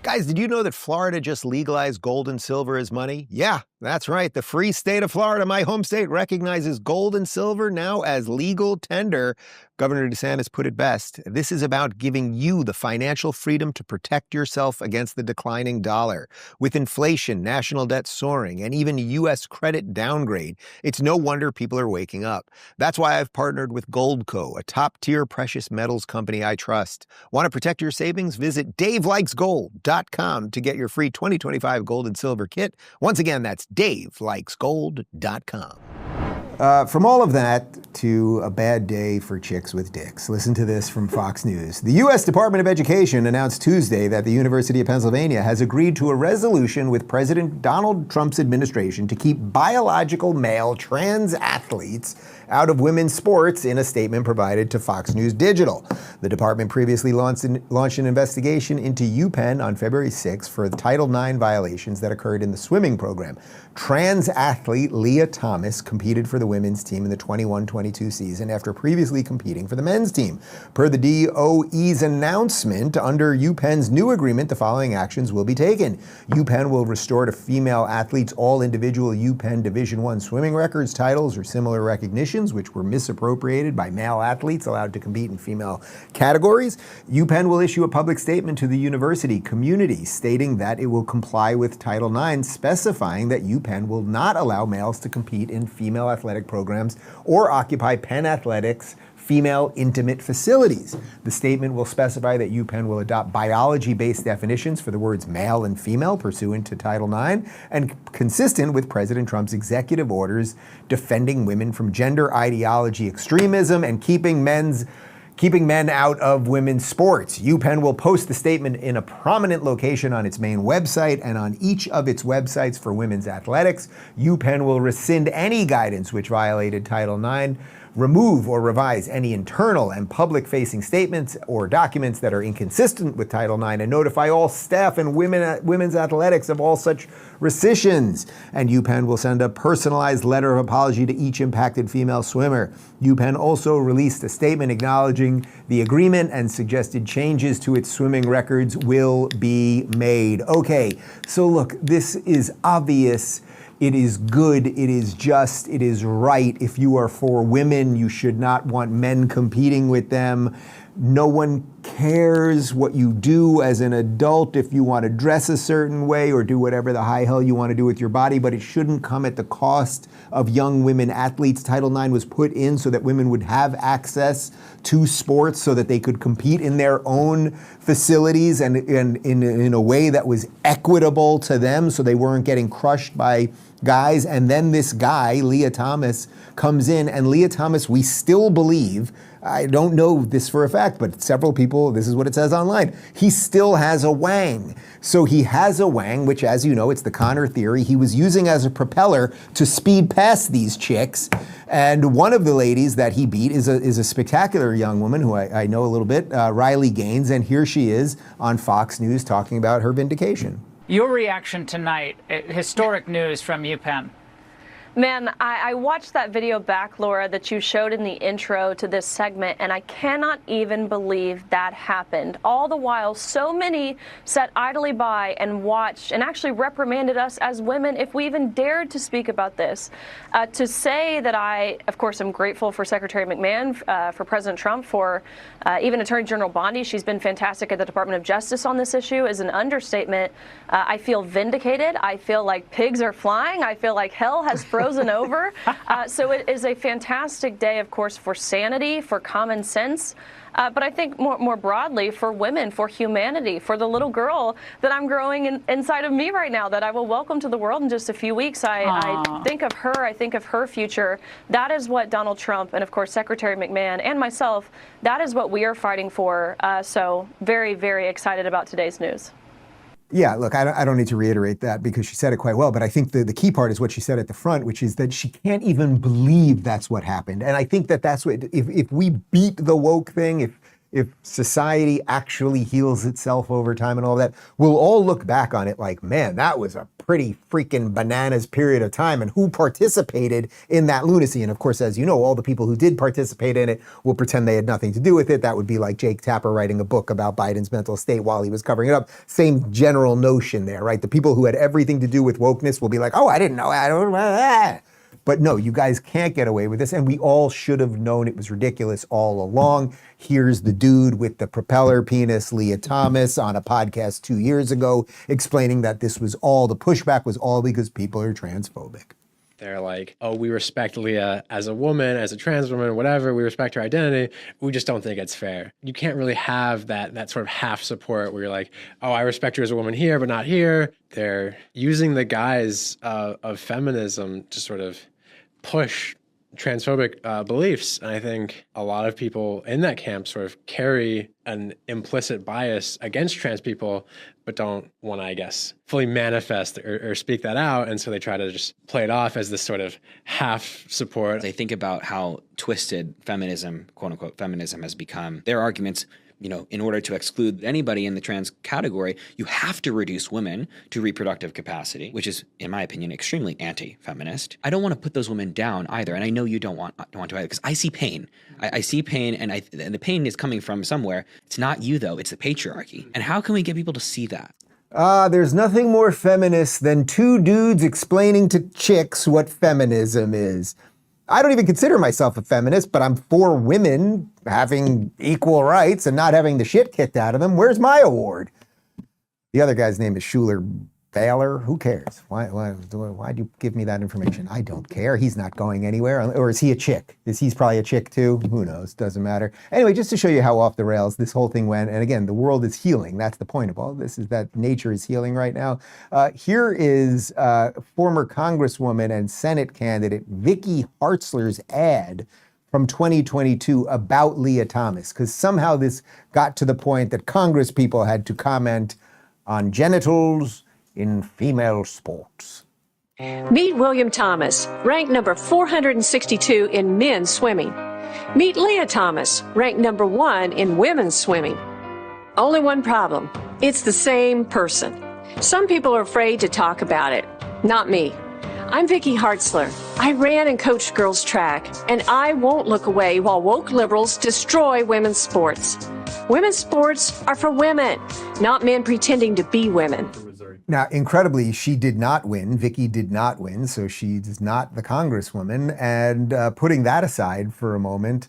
Guys, did you know that Florida just legalized gold and silver as money? Yeah, that's right. The free state of Florida, my home state, recognizes gold and silver now as legal tender. Governor DeSantis put it best. This is about giving you the financial freedom to protect yourself against the declining dollar. With inflation, national debt soaring, and even U.S. credit downgrade, it's no wonder people are waking up. That's why I've partnered with Goldco, a top-tier precious metals company I trust. Want to protect your savings? Visit DaveLikesGold.com to get your free 2025 gold and silver kit. Once again, that's DaveLikesGold.com. From all of that to a bad day for chicks with dicks. Listen to this from Fox News. The U.S. Department of Education announced Tuesday that the University of Pennsylvania has agreed to a resolution with President Donald Trump's administration to keep biological male trans athletes out of women's sports in a statement provided to Fox News Digital. The department previously launched an investigation into UPenn on February 6th for Title IX violations that occurred in the swimming program. Trans athlete Leah Thomas competed for the women's team in the 21-22 season after previously competing for the men's team. Per the DOE's announcement, under UPenn's new agreement, the following actions will be taken. UPenn will restore to female athletes all individual UPenn Division I swimming records, titles, or similar recognitions which were misappropriated by male athletes allowed to compete in female categories. UPenn will issue a public statement to the university community stating that it will comply with Title IX, specifying that UPenn will not allow males to compete in female athletic programs or occupy Penn Athletics female intimate facilities. The statement will specify that UPenn will adopt biology-based definitions for the words male and female pursuant to Title IX and consistent with President Trump's executive orders defending women from gender ideology extremism and keeping men's keeping men out of women's sports. UPenn will post the statement in a prominent location on its main website and on each of its websites for women's athletics. UPenn will rescind any guidance which violated Title IX, remove or revise any internal and public-facing statements or documents that are inconsistent with Title IX, and notify all staff and women's athletics of all such rescissions. And UPenn will send a personalized letter of apology to each impacted female swimmer. UPenn also released a statement acknowledging the agreement and suggested changes to its swimming records will be made. Okay, so look, this is obvious. It is good, it is just, it is right. If you are for women, you should not want men competing with them. No one cares what you do as an adult, if you want to dress a certain way or do whatever the high hell you want to do with your body, but it shouldn't come at the cost of young women athletes. Title IX was put in so that women would have access to sports so that they could compete in their own facilities and in a way that was equitable to them, so they weren't getting crushed by guys. And then this guy, Leah Thomas, comes in, and Leah Thomas, we still believe, I don't know this for a fact, but several people, this is what it says online, he still has a wang. So he has a wang, which, as you know, it's the Connor theory, he was using as a propeller to speed past these chicks. And one of the ladies that he beat is a spectacular young woman who I know a little bit, Riley Gaines, and here she is on Fox News talking about her vindication. Your reaction tonight, historic news from UPenn. Man, I watched that video back, Laura, that you showed in the intro to this segment, and I cannot even believe that happened. All the while, so many sat idly by and watched and actually reprimanded us as women if we even dared to speak about this. To say that I, of course, am grateful for Secretary McMahon, for President Trump, for even Attorney General Bondi. She's been fantastic at the Department of Justice on this issue is an understatement. I feel vindicated. I feel like pigs are flying. I feel like hell has frozen over. So it is a fantastic day, of course, for sanity, for common sense, but I think more broadly for women, for humanity, for the little girl that I'm growing inside of me right now that I will welcome to the world in just a few weeks. I think of her. I think of her future. That is what Donald Trump and, of course, Secretary McMahon and myself, that is what we are fighting for. So very, very excited about today's news. Yeah, look, I don't need to reiterate that because she said it quite well, but I think the key part is what she said at the front, which is that she can't even believe that's what happened. And I think that's what, if we beat the woke thing, if society actually heals itself over time and all that, we'll all look back on it like, man, that was a pretty freaking bananas period of time, and who participated in that lunacy. And of course, as you know, all the people who did participate in it will pretend they had nothing to do with it. That would be like Jake Tapper writing a book about Biden's mental state while he was covering it up. Same general notion there, right? The people who had everything to do with wokeness will be like, oh, I didn't know. I don't know. But no, you guys can't get away with this. And we all should have known it was ridiculous all along. Here's the dude with the propeller penis, Leah Thomas, on a podcast 2 years ago, explaining that this was all, the pushback was all because people are transphobic. They're like, oh, we respect Leah as a woman, as a trans woman, whatever. We respect her identity. We just don't think it's fair. You can't really have that sort of half support where you're like, oh, I respect her as a woman here, but not here. They're using the guise of feminism to sort of push transphobic beliefs. And I think a lot of people in that camp sort of carry an implicit bias against trans people, but don't want to, I guess, fully manifest or speak that out. And so they try to just play it off as this sort of half support. They think about how twisted feminism, quote unquote, feminism has become. Their arguments, you know, in order to exclude anybody in the trans category, you have to reduce women to reproductive capacity, which is, in my opinion, extremely anti-feminist. I don't want to put those women down either, and I know you don't want to either, because I see pain. I see pain, and the pain is coming from somewhere. It's not you, though. It's the patriarchy. And how can we get people to see that? There's nothing more feminist than two dudes explaining to chicks what feminism is. I don't even consider myself a feminist, but I'm for women having equal rights and not having the shit kicked out of them. Where's my award? The other guy's name is Schuler Baylor. Who cares? Why'd you give me that information? I don't care. He's not going anywhere. Or is he a chick? He's probably a chick too? Who knows? Doesn't matter. Anyway, just to show you how off the rails this whole thing went. And again, the world is healing. That's the point of all this, is that nature is healing right now. Here is former Congresswoman and Senate candidate Vicky Hartzler's ad from 2022 about Leah Thomas, because somehow this got to the point that Congress people had to comment on genitals in female sports. Meet William Thomas, ranked number 462 in men's swimming. Meet Leah Thomas, ranked number 1 in women's swimming. Only one problem. It's the same person. Some people are afraid to talk about it. Not me. I'm Vicki Hartzler. I ran and coached girls track, and I won't look away while woke liberals destroy women's sports. Women's sports are for women, not men pretending to be women. Now, incredibly, she did not win. Vicki did not win, so she is not the congresswoman. And putting that aside for a moment,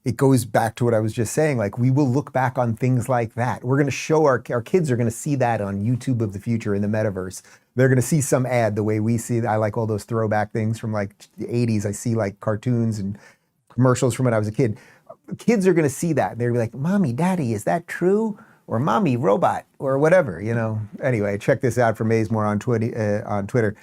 it goes back to what I was just saying. Like, we will look back on things like that. We're going to show our kids are going to see that on YouTube of the future in the metaverse. They're going to see some ad the way we see. I like all those throwback things from like the 80s. I see like cartoons and commercials from when I was a kid. Kids are going to see that. They're going to be like, Mommy, Daddy, is that true? Or Mommy, Robot, or whatever, you know. Anyway, check this out from Maysmore on Twitter.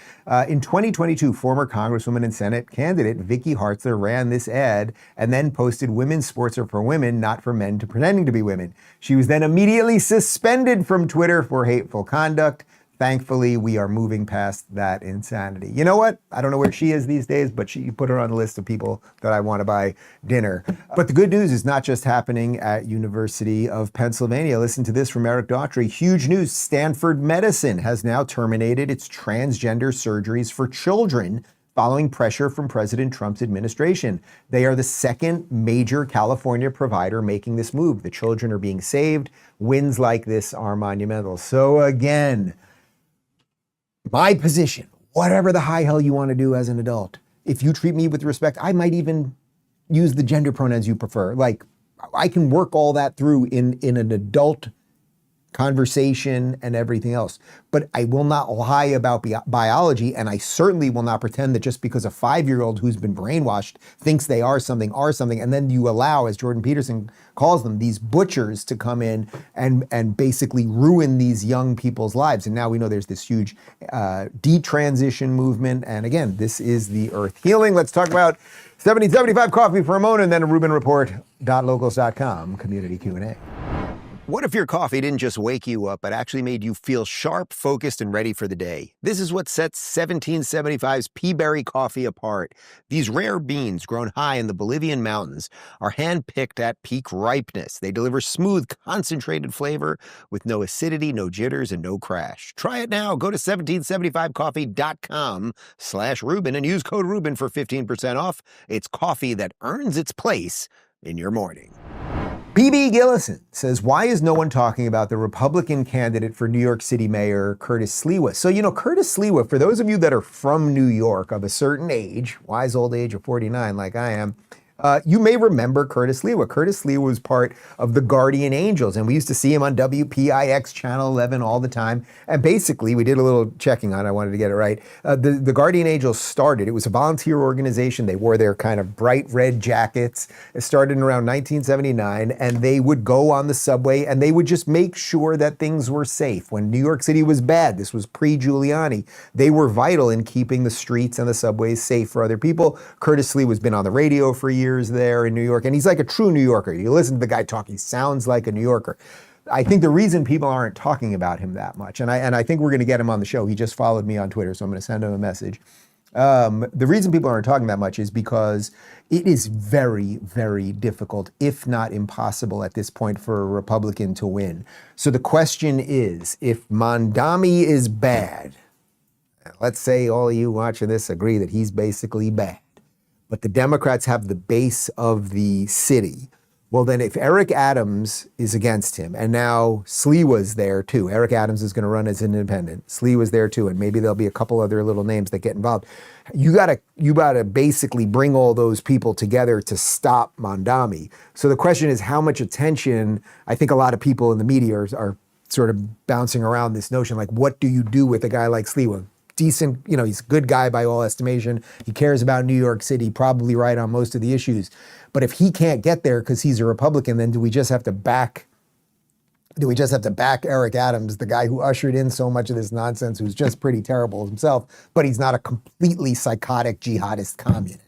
In 2022, former Congresswoman and Senate candidate Vicki Hartzler ran this ad and then posted women's sports are for women, not for men to pretending to be women. She was then immediately suspended from Twitter for hateful conduct. Thankfully, we are moving past that insanity. You know what? I don't know where she is these days, but you put her on the list of people that I want to buy dinner. But the good news is not just happening at University of Pennsylvania. Listen to this from Eric Daughtry. Huge news. Stanford Medicine has now terminated its transgender surgeries for children following pressure from President Trump's administration. They are the second major California provider making this move. The children are being saved. Wins like this are monumental. So again, my position, whatever the high hell you want to do as an adult, if you treat me with respect, I might even use the gender pronouns you prefer. Like, I can work all that through in an adult conversation and everything else. But I will not lie about biology, and I certainly will not pretend that just because a 5-year-old who's been brainwashed thinks they are something, and then you allow, as Jordan Peterson calls them, these butchers to come in and basically ruin these young people's lives. And now we know there's this huge detransition movement. And again, this is the earth healing. Let's talk about 1775 coffee for a moment, and then a Rubin Report.locals.com community Q&A. What if your coffee didn't just wake you up, but actually made you feel sharp, focused, and ready for the day? This is what sets 1775's Peaberry coffee apart. These rare beans, grown high in the Bolivian mountains, are hand-picked at peak ripeness. They deliver smooth, concentrated flavor with no acidity, no jitters, and no crash. Try it now. Go to 1775coffee.com/Rubin and use code Rubin for 15% off. It's coffee that earns its place in your morning. B.B. Gillison says, why is no one talking about the Republican candidate for New York City Mayor, Curtis Sliwa? So, you know, Curtis Sliwa, for those of you that are from New York of a certain age, wise old age of 49 like I am, you may remember Curtis Sliwa. Curtis Sliwa was part of the Guardian Angels, and we used to see him on WPIX Channel 11 all the time. And basically, we did a little checking on it. I wanted to get it right. The Guardian Angels started. It was a volunteer organization. They wore their kind of bright red jackets. It started in around 1979, and they would go on the subway, and they would just make sure that things were safe. When New York City was bad, this was pre-Giuliani, they were vital in keeping the streets and the subways safe for other people. Curtis Sliwa has been on the radio for years there in New York, and he's like a true New Yorker. You listen to the guy talk, he sounds like a New Yorker. I think the reason people aren't talking about him that much, and I think we're going to get him on the show. He just followed me on Twitter, so I'm going to send him a message. The reason people aren't talking that much is because it is very, very difficult, if not impossible at this point, for a Republican to win. So the question is, if Mondami is bad, let's say all of you watching this agree that he's basically bad, but the Democrats have the base of the city. Well, then if Eric Adams is against him, and now Sliwa's there too, Eric Adams is going to run as an independent, Sliwa's there too, and maybe there'll be a couple other little names that get involved. You gotta basically bring all those people together to stop Mondami. So the question is, how much attention? I think a lot of people in the media are sort of bouncing around this notion, like, what do you do with a guy like Sliwa? Decent, you know, he's a good guy by all estimation. He cares about New York City, probably right on most of the issues. But if he can't get there because he's a Republican, then do we just have to back Eric Adams, the guy who ushered in so much of this nonsense, who's just pretty terrible himself, but he's not a completely psychotic jihadist communist?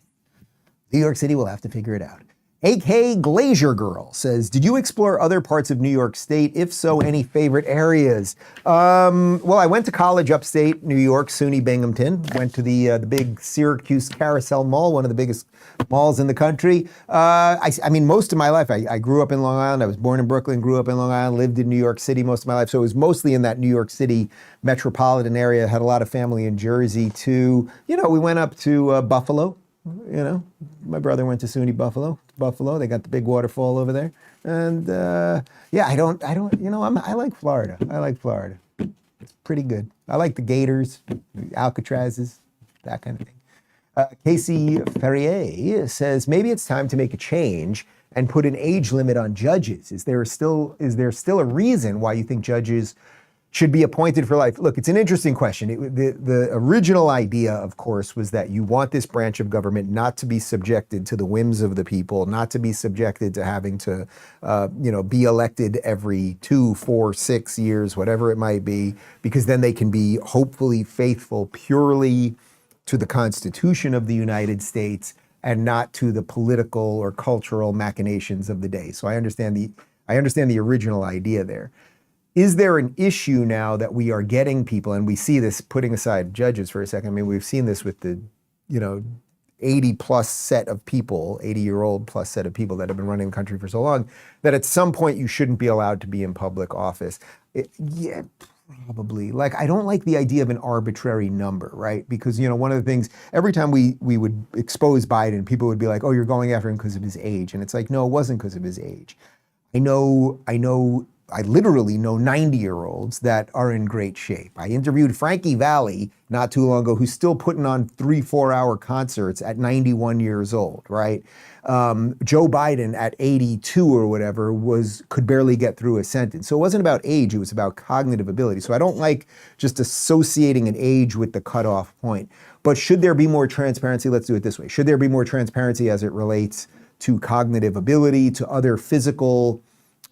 New York City will have to figure it out. AK Glacier Girl says, did you explore other parts of New York State? If so, any favorite areas? Well, I went to college upstate New York, SUNY Binghamton. Went to the big Syracuse Carousel Mall, one of the biggest malls in the country. I mean, most of my life, I grew up in Long Island. I was born in Brooklyn, grew up in Long Island, lived in New York City most of my life. So it was mostly in that New York City metropolitan area. Had a lot of family in Jersey too. You know, we went up to Buffalo. You know, my brother went to SUNY Buffalo. They got the big waterfall over there. And yeah, I don't, you know, I like Florida. I like Florida. It's pretty good. I like the Gators, Alcatrazes, that kind of thing. Casey Ferrier says, maybe it's time to make a change and put an age limit on judges. Is there still a reason why you think judges should be appointed for life? Look, it's an interesting question. The original idea, of course, was that you want this branch of government not to be subjected to the whims of the people, not to be subjected to having to, be elected every 2, 4, 6 years, whatever it might be, because then they can be hopefully faithful purely to the Constitution of the United States and not to the political or cultural machinations of the day. So I understand the original idea there. Is there an issue now that we are getting people, and we see this, putting aside judges for a second, I mean, we've seen this with the, 80 plus set of people, 80-year-old plus set of people that have been running the country for so long, that at some point you shouldn't be allowed to be in public office. Yeah, probably. Like, I don't like the idea of an arbitrary number, right? Because, one of the things, every time we would expose Biden, people would be like, oh, you're going after him because of his age. And it's like, no, it wasn't because of his age. I literally know 90-year-olds that are in great shape. I interviewed Frankie Valli not too long ago, who's still putting on 3-4-hour concerts at 91 years old, right? Joe Biden at 82 or whatever could barely get through a sentence. So it wasn't about age, it was about cognitive ability. So I don't like just associating an age with the cutoff point. But should there be more transparency? Let's do it this way. Should there be more transparency as it relates to cognitive ability, to other physical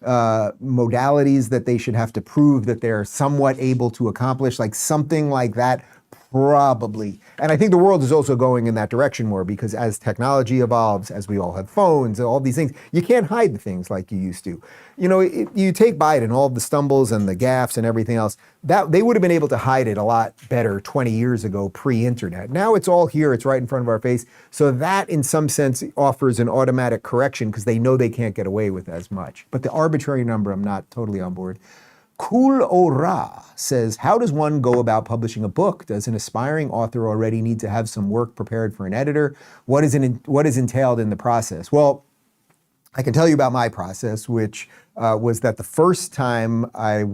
modalities that they should have to prove that they're somewhat able to accomplish, like something like that? Probably. And I think the world is also going in that direction more, because as technology evolves, as we all have phones and all these things, you can't hide the things like you used to. You take Biden, all the stumbles and the gaffes and everything else, that they would have been able to hide it a lot better 20 years ago, pre-internet. Now it's all here, it's right in front of our face. So that in some sense offers an automatic correction because they know they can't get away with as much. But the arbitrary number, I'm not totally on board. Cool Ora says, how does one go about publishing a book? Does an aspiring author already need to have some work prepared for an editor? What is entailed in the process? Well, I can tell you about my process, which was that the first time I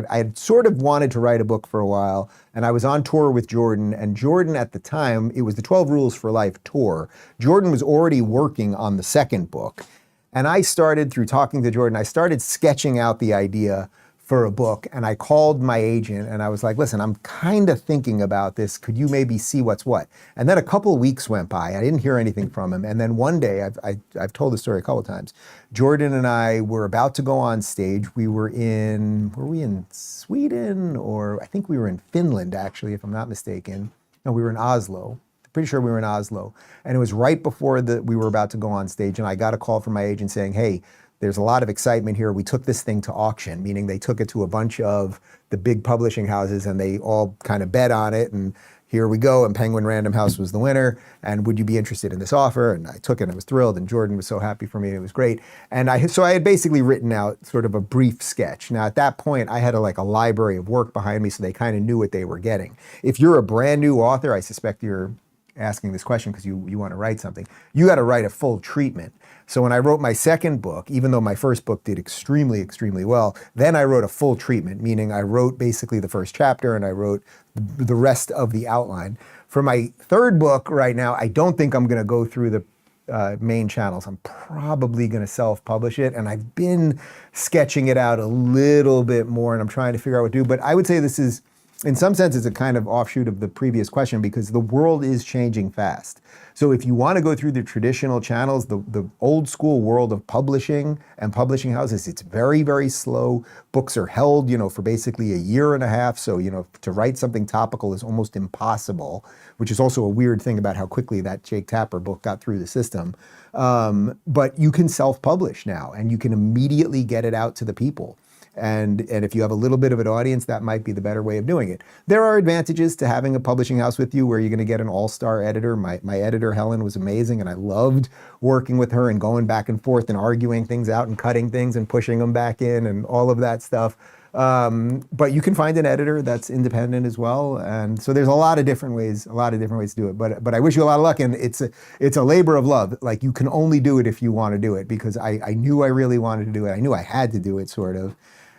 had sort of wanted to write a book for a while, and I was on tour with Jordan, and Jordan at the time, it was the 12 Rules for Life tour. Jordan was already working on the second book, and I started, through talking to Jordan, I started sketching out the idea for a book, and I called my agent and I was like, listen, I'm kind of thinking about this. Could you maybe see what's what? And then a couple of weeks went by. I didn't hear anything from him. And then one day, I've told the story a couple of times, Jordan and I were about to go on stage. Were we in Sweden? Or I think we were in Finland, actually, if I'm not mistaken. No, we were in Oslo. Pretty sure we were in Oslo. And it was right before we were about to go on stage, and I got a call from my agent saying, hey, there's a lot of excitement here. We took this thing to auction, meaning they took it to a bunch of the big publishing houses and they all kind of bet on it. And here we go. And Penguin Random House was the winner. And would you be interested in this offer? And I took it and I was thrilled. And Jordan was so happy for me. It was great. And so I had basically written out sort of a brief sketch. Now at that point, I had a library of work behind me, so they kind of knew what they were getting. If you're a brand new author, I suspect you're asking this question because you want to write something. You got to write a full treatment. So when I wrote my second book, even though my first book did extremely, extremely well, then I wrote a full treatment, meaning I wrote basically the first chapter and I wrote the rest of the outline. For my third book right now, I don't think I'm going to go through the main channels. I'm probably going to self-publish it, and I've been sketching it out a little bit more, and I'm trying to figure out what to do. But I would say this is in some sense, it's a kind of offshoot of the previous question because the world is changing fast. So if you want to go through the traditional channels, the old school world of publishing and publishing houses, it's very, very slow. Books are held, for basically a year and a half. So, to write something topical is almost impossible, which is also a weird thing about how quickly that Jake Tapper book got through the system. But you can self-publish now and you can immediately get it out to the people. And if you have a little bit of an audience, that might be the better way of doing it. There are advantages to having a publishing house with you where you're going to get an all-star editor. My editor, Helen, was amazing, and I loved working with her and going back and forth and arguing things out and cutting things and pushing them back in and all of that stuff. But you can find an editor that's independent as well. And so there's a lot of different ways to do it. But I wish you a lot of luck. And it's a labor of love. Like, you can only do it if you want to do it, because I knew I really wanted to do it. I knew I had to do it, sort of.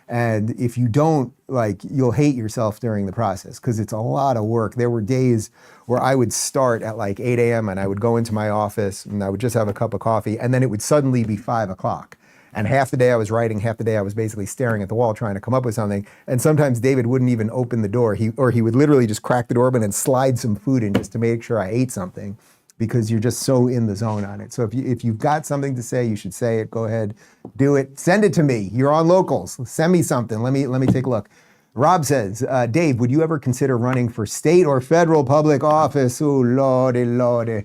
And if you don't, you'll hate yourself during the process because it's a lot of work. There were days where I would start at 8 a.m. and I would go into my office and I would just have a cup of coffee, and then it would suddenly be 5 o'clock. And half the day I was writing, half the day I was basically staring at the wall trying to come up with something. And sometimes David wouldn't even open the door. He would literally just crack the door open and slide some food in just to make sure I ate something, because you're just so in the zone on it. So if you've got something to say, you should say it. Go ahead, do it. Send it to me. You're on Locals. Send me something. Let me take a look. Rob says, Dave, would you ever consider running for state or federal public office? Oh, lordy, lordy.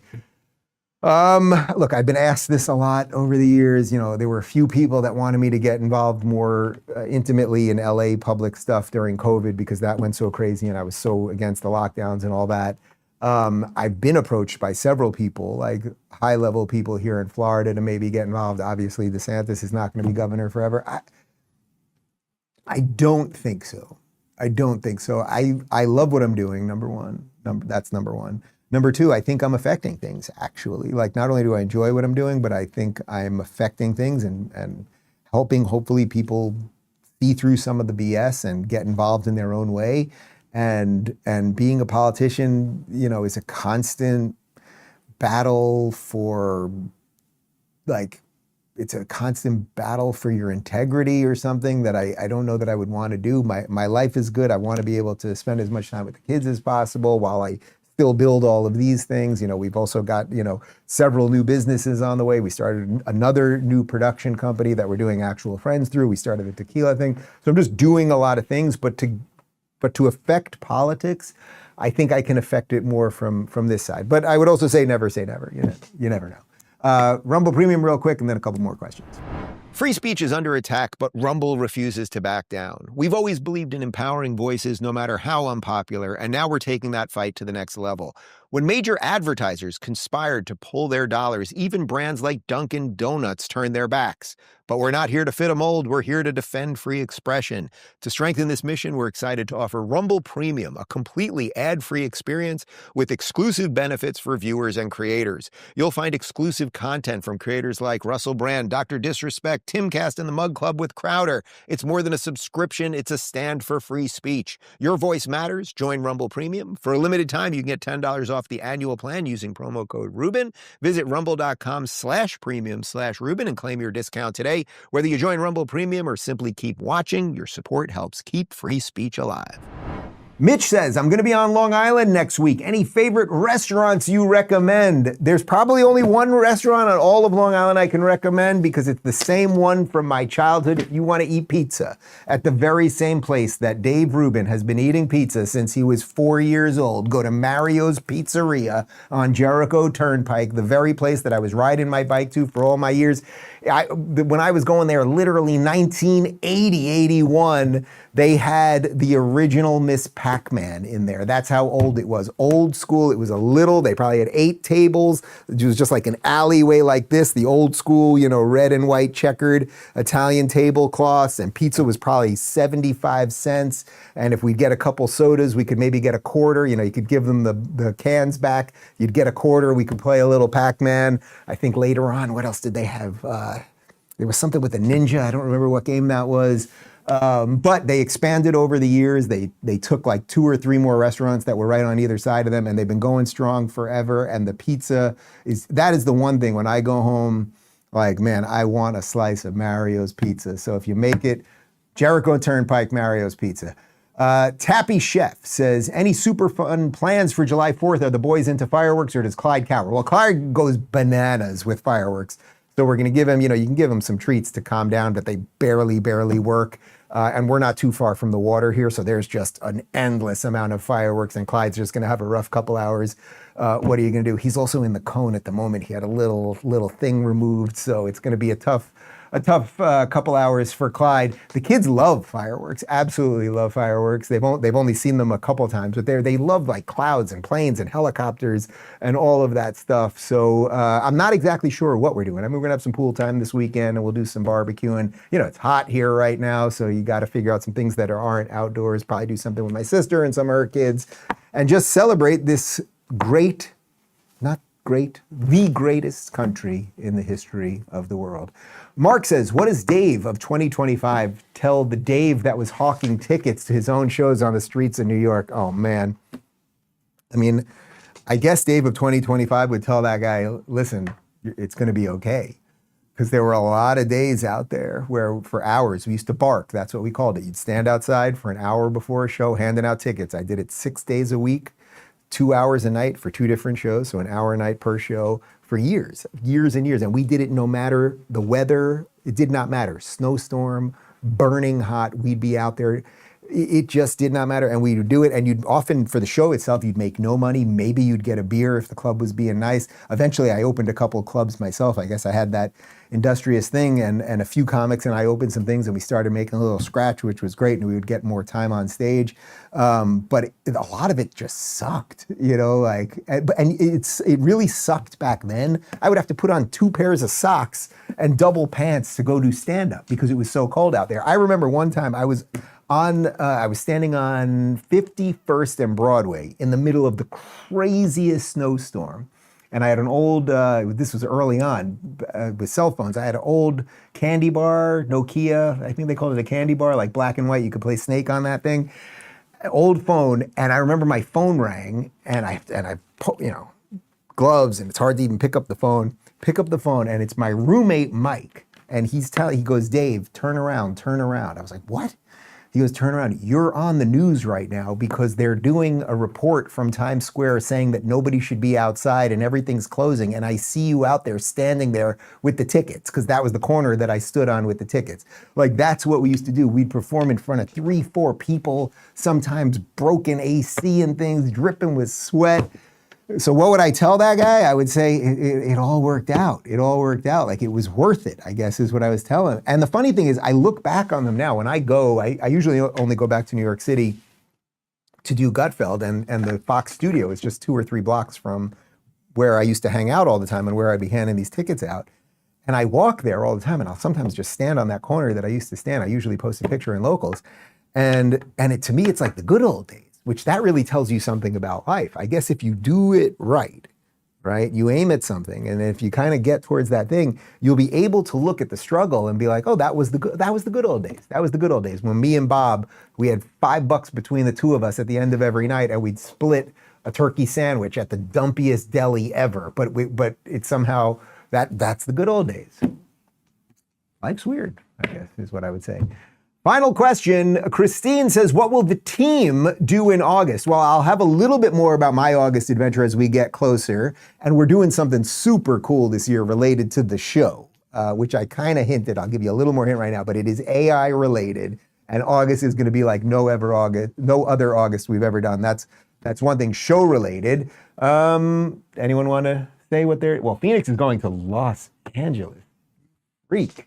Look, I've been asked this a lot over the years. There were a few people that wanted me to get involved more intimately in LA public stuff during COVID because that went so crazy and I was so against the lockdowns and all that. I've been approached by several people, like high-level people here in Florida, to maybe get involved. Obviously, DeSantis is not going to be governor forever. I don't think so. I love what I'm doing, number one. That's number one. Number two, I think I'm affecting things, actually. Not only do I enjoy what I'm doing, but I think I'm affecting things and helping, hopefully, people see through some of the BS and get involved in their own way. And being a politician, is a constant battle for, it's a constant battle for your integrity or something that I don't know that I would want to do. My life is good. I want to be able to spend as much time with the kids as possible while I still build all of these things. We've also got, several new businesses on the way. We started another new production company that we're doing Actual Friends through. We started a tequila thing. So I'm just doing a lot of things, but to affect politics, I think I can affect it more from this side. But I would also say never. You never know. Rumble Premium real quick, and then a couple more questions. Free speech is under attack, but Rumble refuses to back down. We've always believed in empowering voices no matter how unpopular, and now we're taking that fight to the next level. When major advertisers conspired to pull their dollars, even brands like Dunkin' Donuts turned their backs. But we're not here to fit a mold, we're here to defend free expression. To strengthen this mission, we're excited to offer Rumble Premium, a completely ad-free experience with exclusive benefits for viewers and creators. You'll find exclusive content from creators like Russell Brand, Dr. Disrespect, Timcast, and the Mug Club with Crowder. It's more than a subscription, it's a stand for free speech. Your voice matters. Join Rumble Premium. For a limited time, you can get $10 off the annual plan using promo code Rubin. Visit rumble.com/premium/Rubin and claim your discount today. Whether you join Rumble Premium or simply keep watching, your support helps keep free speech alive. Mitch says, I'm going to be on Long Island next week. Any favorite restaurants you recommend? There's probably only one restaurant on all of Long Island I can recommend because it's the same one from my childhood. If you want to eat pizza at the very same place that Dave Rubin has been eating pizza since he was 4 years old, go to Mario's Pizzeria on Jericho Turnpike, the very place that I was riding my bike to for all my years. When I was going there, literally 1980, 81, they had the original Miss Pac-Man in there. That's how old it was. Old school. It was they probably had 8 tables. It was just like an alleyway like this, the old school, red and white checkered Italian tablecloths, and pizza was probably 75 cents. And if we'd get a couple sodas, we could maybe get a quarter. You could give them the cans back. You'd get a quarter. We could play a little Pac-Man. I think later on, what else did they have? There was something with a ninja. I don't remember what game that was. But they expanded over the years. They took 2 or 3 more restaurants that were right on either side of them, and they've been going strong forever. And the pizza is the one thing when I go home, man, I want a slice of Mario's pizza. So if you make it, Jericho Turnpike, Mario's Pizza. Tappy Chef says, any super fun plans for July 4th? Are the boys into fireworks or does Clyde cower? Well, Clyde goes bananas with fireworks. So we're going to give him, you can give him some treats to calm down, but they barely work. And we're not too far from the water here. So there's just an endless amount of fireworks and Clyde's just going to have a rough couple hours. What are you going to do? He's also in the cone at the moment. He had a little thing removed. So it's going to be a tough couple hours for Clyde. The kids love fireworks, absolutely love fireworks. They've only seen them a couple times, but they love like clouds and planes and helicopters and all of that stuff. So I'm not exactly sure what we're doing. I mean, we're gonna have some pool time this weekend and we'll do some barbecuing. It's hot here right now, so you got to figure out some things that aren't outdoors. Probably do something with my sister and some of her kids, and just celebrate this the greatest country in the history of the world. Mark says, what does Dave of 2025 tell the Dave that was hawking tickets to his own shows on the streets of New York? Oh, man. I mean, I guess Dave of 2025 would tell that guy, listen, it's going to be okay. Because there were a lot of days out there where for hours we used to bark. That's what we called it. You'd stand outside for an hour before a show handing out tickets. I did it 6 days a week. 2 hours a night for 2 different shows, so an hour a night per show for years and years. And we did it no matter the weather. It did not matter. Snowstorm, burning hot, we'd be out there. It just did not matter. And we would do it. And you'd often, for the show itself, you'd make no money. Maybe you'd get a beer if the club was being nice. Eventually, I opened a couple of clubs myself. I guess I had that industrious thing and a few comics, and I opened some things and we started making a little scratch, which was great. And we would get more time on stage. But a lot of it just sucked, and it really sucked back then. I would have to put on 2 pairs of socks and double pants to go do stand-up because it was so cold out there. I remember one time I was standing on 51st and Broadway in the middle of the craziest snowstorm. And I had an old, this was early on with cell phones. I had an old candy bar, Nokia. I think they called it a candy bar, like black and white. You could play Snake on that thing. Old phone. And I remember my phone rang and I gloves, and it's hard to even pick up the phone. And it's my roommate, Mike. And he goes, Dave, turn around. I was like, what? He goes, turn around. You're on the news right now because they're doing a report from Times Square saying that nobody should be outside and everything's closing. And I see you out there standing there with the tickets, because that was the corner that I stood on with the tickets. Like, that's what we used to do. We'd perform in front of 3-4 people, sometimes broken AC and things, dripping with sweat. So what would I tell that guy? I would say it all worked out. It all worked out. Like, it was worth it, I guess, is what I was telling him. And the funny thing is, I look back on them now. When I go, I usually only go back to New York City to do Gutfeld, and the Fox studio is just 2 or 3 blocks from where I used to hang out all the time and where I'd be handing these tickets out. And I walk there all the time, and I'll sometimes just stand on that corner that I used to stand. I usually post a picture in Locals. And to me, it's like the good old days, which that really tells you something about life. I guess if you do it right, you aim at something, and if you kind of get towards that thing, you'll be able to look at the struggle and be like, oh, that was the good old days. That was the good old days when me and Bob, we had $5 between the two of us at the end of every night, and we'd split a turkey sandwich at the dumpiest deli ever. But it's somehow that's the good old days. Life's weird, I guess, is what I would say. Final question. Christine says, what will the team do in August? Well, I'll have a little bit more about my August adventure as we get closer. And we're doing something super cool this year related to the show, which I kind of hinted. I'll give you a little more hint right now, but it is AI related. And August is going to be like no other August we've ever done. That's one thing, show related. Anyone want to say what they're... Well, Phoenix is going to Los Angeles. Freak.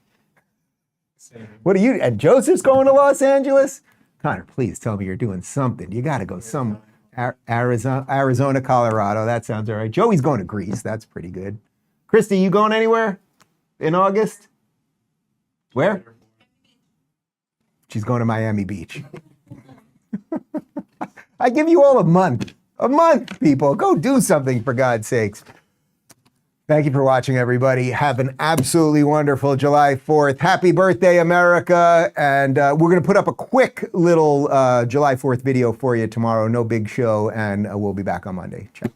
What are you, and Joseph's going to Los Angeles? Connor, please tell me you're doing something. You got to go Arizona, Colorado. That sounds all right. Joey's going to Greece. That's pretty good. Christy, you going anywhere in August? Where? She's going to Miami Beach. I give you all a month. A month, people. Go do something, for God's sakes. Thank you for watching, everybody. Have an absolutely wonderful July 4th. Happy birthday, America. And we're going to put up a quick little July 4th video for you tomorrow. No big show, and we'll be back on Monday. Ciao.